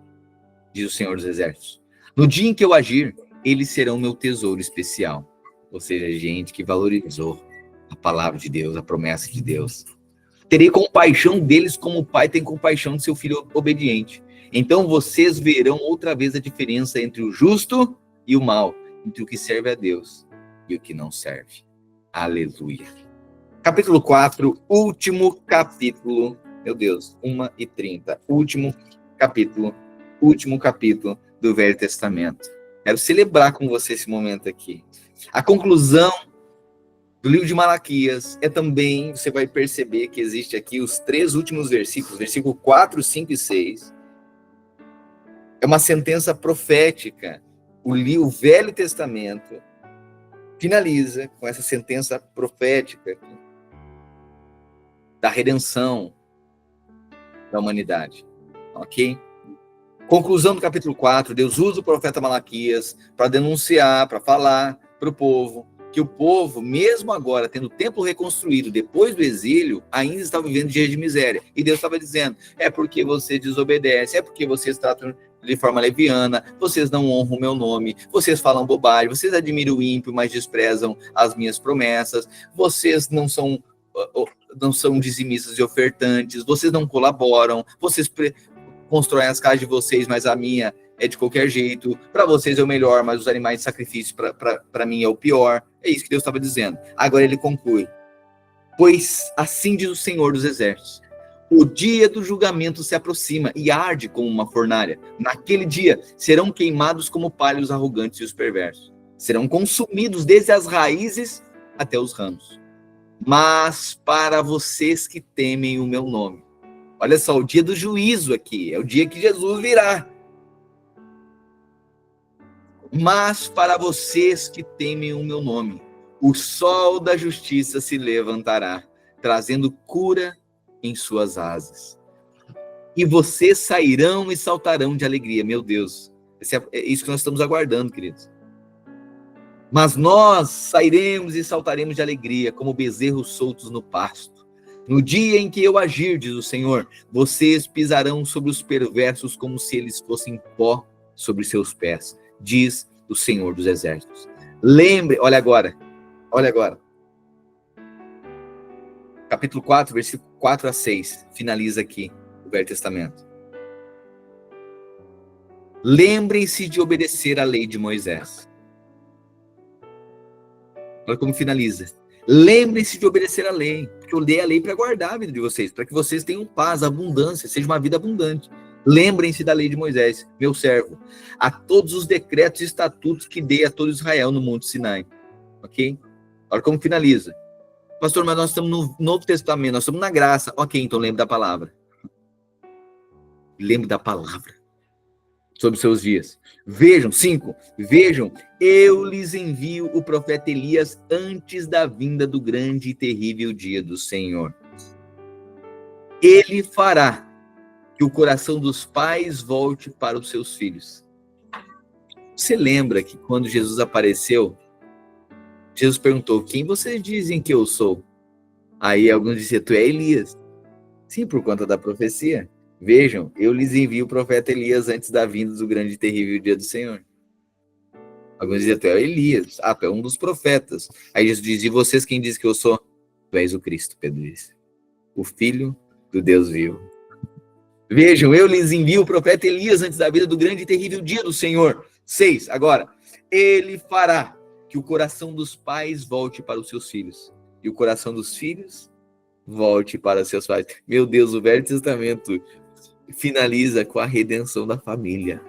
diz o Senhor dos Exércitos. No dia em que eu agir, eles serão meu tesouro especial. Ou seja, gente que valorizou a palavra de Deus, a promessa de Deus. Terei compaixão deles como o pai tem compaixão de seu filho obediente. Então vocês verão outra vez a diferença entre o justo e o mal, entre o que serve a Deus e o que não serve. Aleluia. Capítulo 4, último capítulo. Meu Deus, 1:30. Último capítulo do Velho Testamento. Quero celebrar com você esse momento aqui. A conclusão do livro de Malaquias é também, você vai perceber que existe aqui os 3 últimos versículos, versículo 4, 5 e 6. É uma sentença profética. O Velho Testamento finaliza com essa sentença profética da redenção da humanidade. Ok? Conclusão do capítulo 4, Deus usa o profeta Malaquias para denunciar, para falar para o povo, que o povo, mesmo agora, tendo o templo reconstruído depois do exílio, ainda está vivendo dias de miséria. E Deus estava dizendo, é porque você desobedece, é porque vocês tratam de forma leviana, vocês não honram o meu nome, vocês falam bobagem, vocês admiram o ímpio, mas desprezam as minhas promessas, vocês não são dizimistas e ofertantes, vocês não colaboram, vocês constroem as casas de vocês, mas a minha é de qualquer jeito, para vocês é o melhor, mas os animais de sacrifício para mim é o pior. É isso que Deus estava dizendo. Agora ele conclui, pois assim diz o Senhor dos Exércitos, o dia do julgamento se aproxima e arde como uma fornalha. Naquele dia serão queimados como palha os arrogantes e os perversos. Serão consumidos desde as raízes até os ramos. Mas para vocês que temem o meu nome, olha só, o dia do juízo aqui, é o dia que Jesus virá. Mas para vocês que temem o meu nome, o sol da justiça se levantará, trazendo cura em suas asas. E vocês sairão e saltarão de alegria. Meu Deus, é isso que nós estamos aguardando, queridos. Mas nós sairemos e saltaremos de alegria, como bezerros soltos no pasto. No dia em que eu agir, diz o Senhor, vocês pisarão sobre os perversos como se eles fossem pó sobre seus pés, diz o Senhor dos Exércitos. Lembre, olha agora. Capítulo 4, versículo 4 a 6, finaliza aqui o Velho Testamento. Lembrem-se de obedecer a lei de Moisés. Olha como finaliza. Lembrem-se de obedecer a lei, porque eu dei a lei para guardar a vida de vocês, para que vocês tenham paz, abundância, seja uma vida abundante. Lembrem-se da lei de Moisés, meu servo, a todos os decretos e estatutos que dei a todo Israel no Monte Sinai. Ok? Olha como finaliza. Pastor, mas nós estamos no Novo Testamento, nós estamos na graça. Ok, então lembre da palavra. Lembre da palavra sobre seus dias. Vejam, 5, vejam, eu lhes envio o profeta Elias antes da vinda do grande e terrível dia do Senhor. Ele fará que o coração dos pais volte para os seus filhos. Você lembra que quando Jesus apareceu, Jesus perguntou, quem vocês dizem que eu sou? Aí alguns diziam, tu é Elias. Sim, por conta da profecia. Vejam, eu lhes envio o profeta Elias antes da vinda do grande e terrível dia do Senhor. Alguns diziam, tu é Elias. Ah, tu é um dos profetas. Aí Jesus diz, e vocês quem diz que eu sou? Tu és o Cristo, Pedro disse. O Filho do Deus vivo. Vejam, eu lhes envio o profeta Elias antes da vida do grande e terrível dia do Senhor. 6. Agora, ele fará que o coração dos pais volte para os seus filhos e o coração dos filhos volte para seus pais. Meu Deus, o Velho Testamento finaliza com a redenção da família.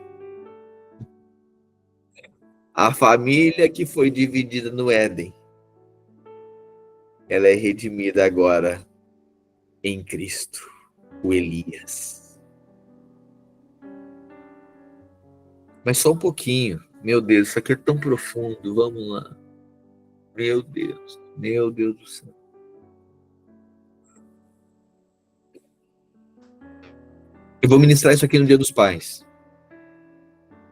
A família que foi dividida no Éden, ela é redimida agora em Cristo, o Elias. Mas só um pouquinho. Meu Deus, isso aqui é tão profundo. Vamos lá. Meu Deus do céu. Eu vou ministrar isso aqui no Dia dos Pais.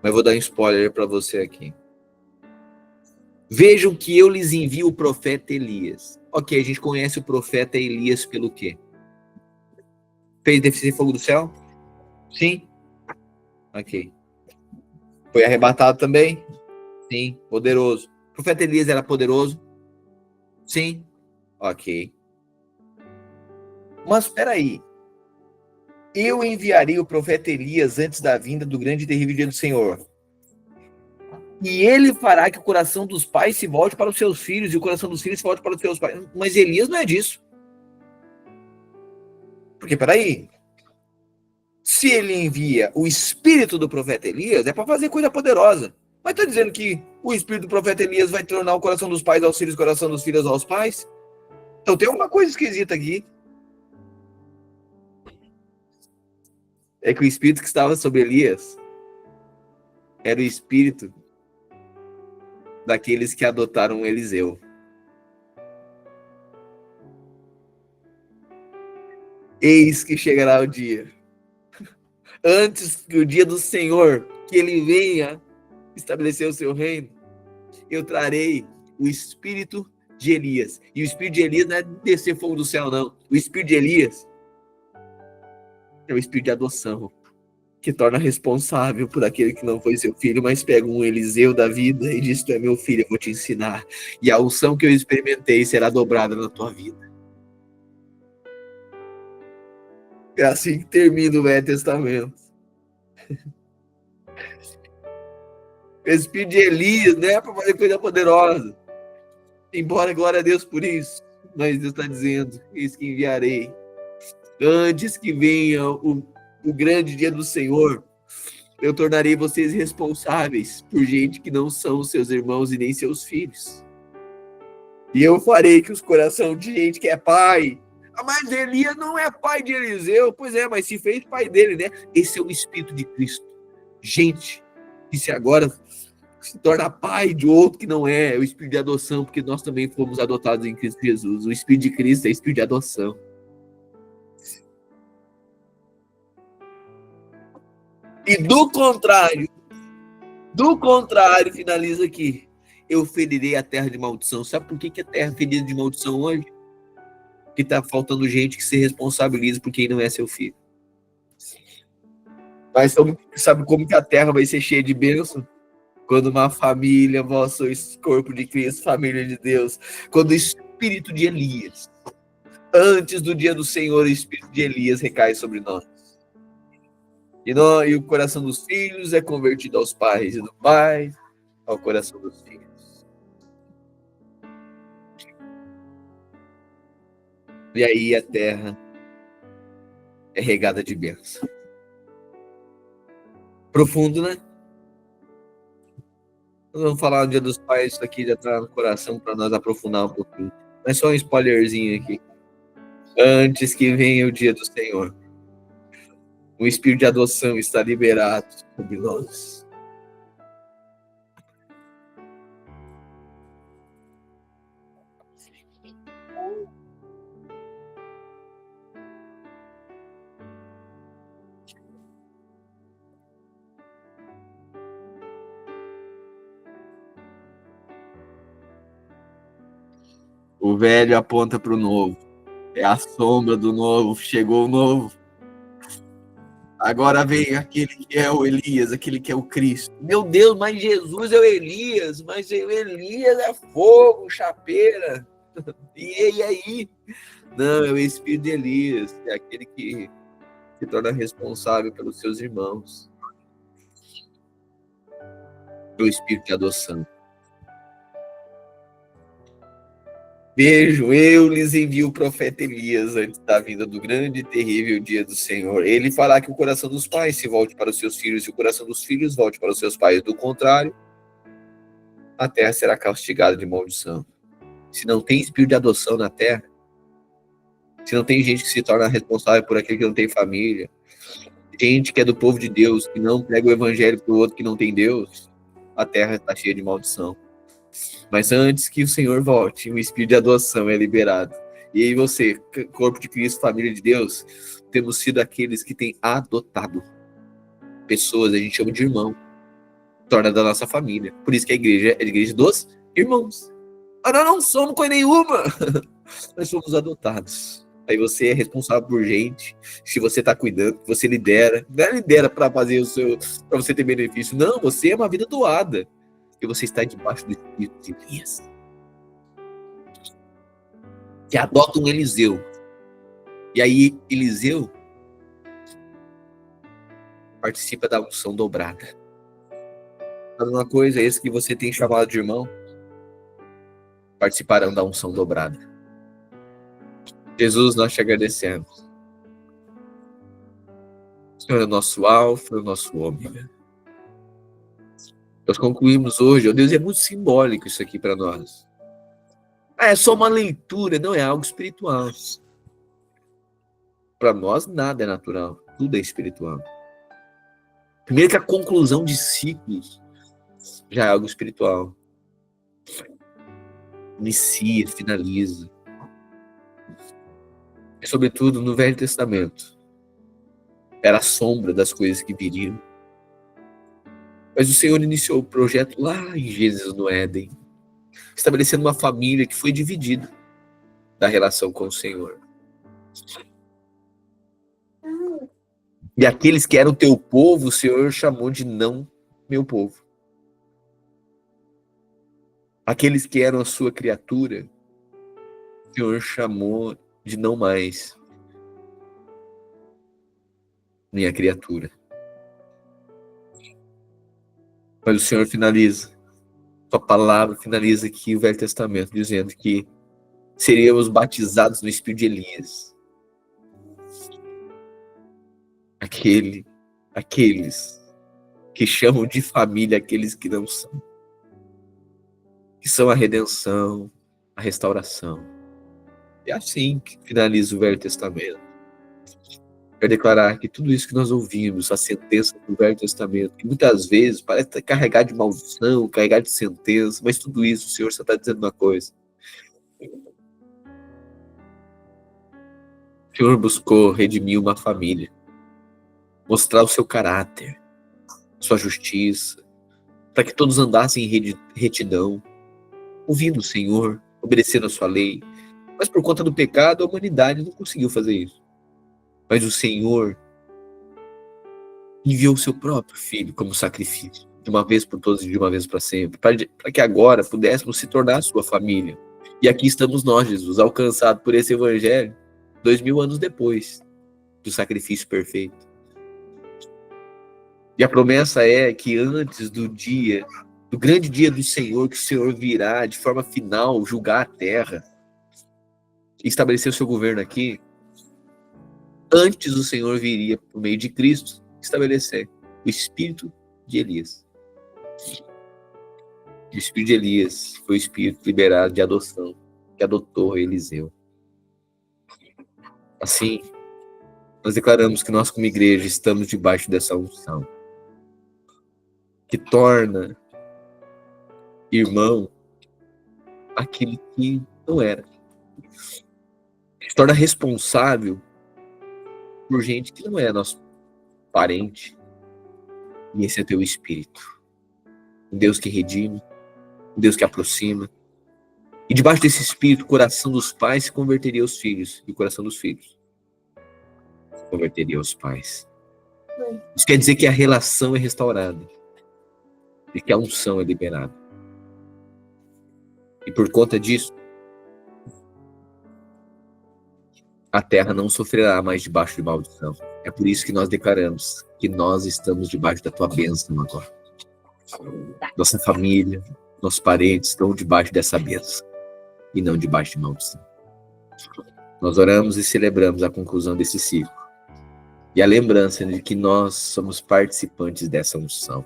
Mas vou dar um spoiler para você aqui. Vejam que eu lhes envio o profeta Elias. Ok, a gente conhece o profeta Elias pelo quê? Fez descer fogo do céu? Sim. Ok. Foi arrebatado também? Sim. Poderoso. O profeta Elias era poderoso? Sim. Ok. Mas espera aí. Eu enviarei o profeta Elias antes da vinda do grande e terrível dia do Senhor. E ele fará que o coração dos pais se volte para os seus filhos e o coração dos filhos se volte para os seus pais. Mas Elias não é disso. Porque, peraí, se ele envia o espírito do profeta Elias, é para fazer coisa poderosa. Mas está dizendo que o espírito do profeta Elias vai tornar o coração dos pais aos filhos, o coração dos filhos aos pais? Então tem uma coisa esquisita aqui. É que o espírito que estava sobre Elias era o espírito daqueles que adotaram Eliseu. Eis que chegará o dia, antes que o dia do Senhor, que ele venha estabelecer o seu reino, eu trarei o espírito de Elias. E o espírito de Elias não é descer fogo do céu, não. O espírito de Elias é o espírito de adoção, que torna responsável por aquele que não foi seu filho, mas pega um Eliseu da vida e diz, tu é meu filho, eu vou te ensinar. E a unção que eu experimentei será dobrada na tua vida. É assim que termina o Velho Testamento. O espírito de Elias, né, para fazer coisa poderosa. Embora, glória a Deus por isso. Mas Deus está dizendo, eis que enviarei. Antes que venha o grande dia do Senhor, eu tornarei vocês responsáveis por gente que não são seus irmãos e nem seus filhos. E eu farei que os corações de gente que é pai... Ah, mas Elias não é pai de Eliseu. Pois é, mas se fez pai dele, né? Esse é o Espírito de Cristo. Gente que se agora se torna pai de outro que não é o Espírito de adoção, porque nós também fomos adotados em Cristo Jesus. O Espírito de Cristo é Espírito de adoção. E do contrário, finaliza aqui. Eu ferirei a terra de maldição. Sabe por que a terra é ferida de maldição hoje? Que está faltando gente que se responsabiliza por quem não é seu filho. Mas sabe como que a terra vai ser cheia de bênção? Quando uma família, vós sois corpo de Cristo, família de Deus. Quando o espírito de Elias, antes do dia do Senhor, o espírito de Elias recai sobre nós. E o coração dos filhos é convertido aos pais, e do pai ao coração dos filhos. E aí a terra é regada de bênção. Profundo, né? Nós vamos falar no Dia dos Pais, isso aqui já está no coração para nós aprofundar um pouquinho. Mas só um spoilerzinho aqui. Antes que venha o dia do Senhor, o espírito de adoção está liberado sobre nós. O velho aponta para o novo. É a sombra do novo, chegou o novo. Agora vem aquele que é o Elias, aquele que é o Cristo. Meu Deus, mas Jesus é o Elias, mas o Elias é fogo, chapeira. E aí? Não, é o Espírito de Elias, é aquele que se torna responsável pelos seus irmãos. É o Espírito de adoção. Vejam, eu lhes envio o profeta Elias antes da vinda do grande e terrível dia do Senhor. Ele fará que o coração dos pais se volte para os seus filhos e o coração dos filhos volte para os seus pais. Do contrário, a terra será castigada de maldição. Se não tem espírito de adoção na terra, se não tem gente que se torna responsável por aquele que não tem família, gente que é do povo de Deus, que não prega o evangelho para o outro que não tem Deus, a terra está cheia de maldição. Mas antes que o Senhor volte, o espírito de adoção é liberado. E aí você, corpo de Cristo, família de Deus, temos sido aqueles que têm adotado pessoas, a gente chama de irmão, torna da nossa família. Por isso que a igreja é a igreja dos irmãos. Ah, nós não somos coisa nenhuma. Nós somos adotados. Aí você é responsável por gente, se você está cuidando, você lidera. Não é lidera para fazer o seu, para você ter benefício. Não, você é uma vida doada. Porque você está debaixo do Espírito de Elias. Que adota um Eliseu. E aí, Eliseu participa da unção dobrada. Sabe uma coisa, esse que você tem chamado de irmão, participarão da unção dobrada. Jesus, nós te agradecemos. O Senhor é o nosso alfa, é o nosso ômega. Nós concluímos hoje, ó Deus, é muito simbólico isso aqui para nós. É só uma leitura, não é algo espiritual. Para nós, nada é natural, tudo é espiritual. Primeiro que a conclusão de ciclos já é algo espiritual. Inicia, finaliza. E, sobretudo, no Velho Testamento, era a sombra das coisas que viriam. Mas o Senhor iniciou o projeto lá em Gênesis, no Éden, estabelecendo uma família que foi dividida da relação com o Senhor. E aqueles que eram teu povo, o Senhor chamou de não meu povo. Aqueles que eram a sua criatura, o Senhor chamou de não mais minha criatura. Mas o Senhor finaliza, sua palavra finaliza aqui o Velho Testamento, dizendo que seríamos batizados no Espírito de Elias. Aqueles que chamam de família aqueles que não são. Que são a redenção, a restauração. É assim que finaliza o Velho Testamento. Quero declarar que tudo isso que nós ouvimos, a sentença do Velho Testamento, que muitas vezes parece carregado de maldição, carregado de sentença, mas tudo isso, o Senhor só está dizendo uma coisa. O Senhor buscou redimir uma família, mostrar o seu caráter, sua justiça, para que todos andassem em retidão, ouvindo o Senhor, obedecendo a sua lei. Mas por conta do pecado, a humanidade não conseguiu fazer isso. Mas o Senhor enviou o seu próprio Filho como sacrifício, de uma vez por todas e de uma vez para sempre, para que agora pudéssemos se tornar sua família. E aqui estamos nós, Jesus, alcançados por esse Evangelho, 2000 anos depois do sacrifício perfeito. E a promessa é que antes do grande dia do Senhor, que o Senhor virá de forma final, julgar a terra, e estabelecer o seu governo aqui, antes o Senhor viria, por meio de Cristo, estabelecer o espírito de Elias. O espírito de Elias foi o espírito liberado de adoção, que adotou Eliseu. Assim, nós declaramos que nós, como igreja, estamos debaixo dessa unção, que torna irmão aquele que não era. Que torna responsável por gente que não é nosso parente. E esse é teu espírito. Um Deus que redime, um Deus que aproxima, E debaixo desse espírito, o coração dos pais se converteria aos filhos. E o coração dos filhos se converteria aos pais. Isso quer dizer que a relação é restaurada. E que a unção é liberada. E por conta disso, a terra não sofrerá mais debaixo de maldição. É por isso que nós declaramos que nós estamos debaixo da tua bênção agora. Nossa família, nossos parentes estão debaixo dessa bênção e não debaixo de maldição. Nós oramos e celebramos a conclusão desse ciclo e a lembrança de que nós somos participantes dessa unção.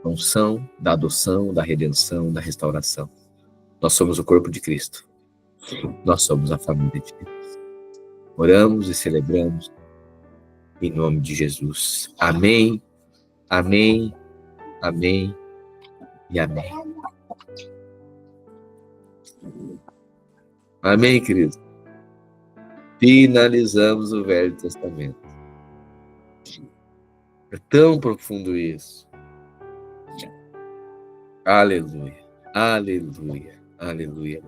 A unção da adoção, da redenção, da restauração. Nós somos o corpo de Cristo. Nós somos a família de Deus. Oramos e celebramos em nome de Jesus. Amém, amém, amém e amém. Amém, querido? Finalizamos o Velho Testamento. É tão profundo isso. Aleluia, aleluia, aleluia.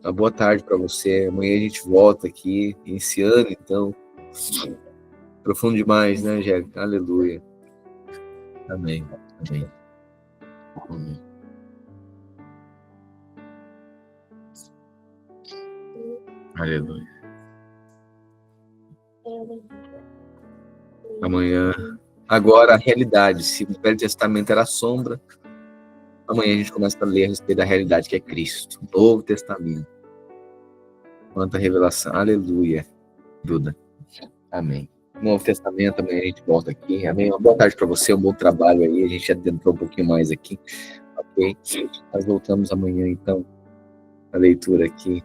Uma boa tarde para você. Amanhã a gente volta aqui, iniciando, então. Profundo demais, né, Angélica? Aleluia. Amém, amém. Amém. Aleluia. Amanhã. Agora, a realidade. Se o Velho Testamento era sombra, amanhã a gente começa a ler a respeito da realidade que é Cristo. Novo Testamento. Quanta revelação. Aleluia. Duda. Amém. Novo Testamento, amanhã a gente volta aqui. Amém. Uma boa tarde para você, um bom trabalho aí. A gente adentrou um pouquinho mais aqui. Ok? Nós voltamos amanhã, então, a leitura aqui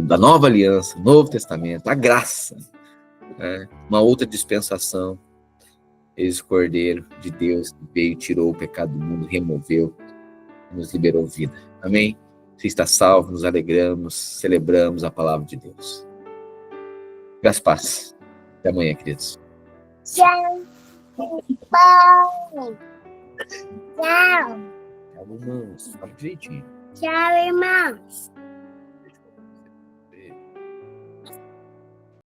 da nova aliança, Novo Testamento, a graça. Uma outra dispensação. Esse Cordeiro de Deus que veio, tirou o pecado do mundo, removeu, nos liberou vida. Amém? Você está salvo, nos alegramos, celebramos a palavra de Deus. Graças a paz. Até amanhã, queridos. Tchau. Tchau. Tchau, irmãos. Fala direitinho. Tchau, irmãos.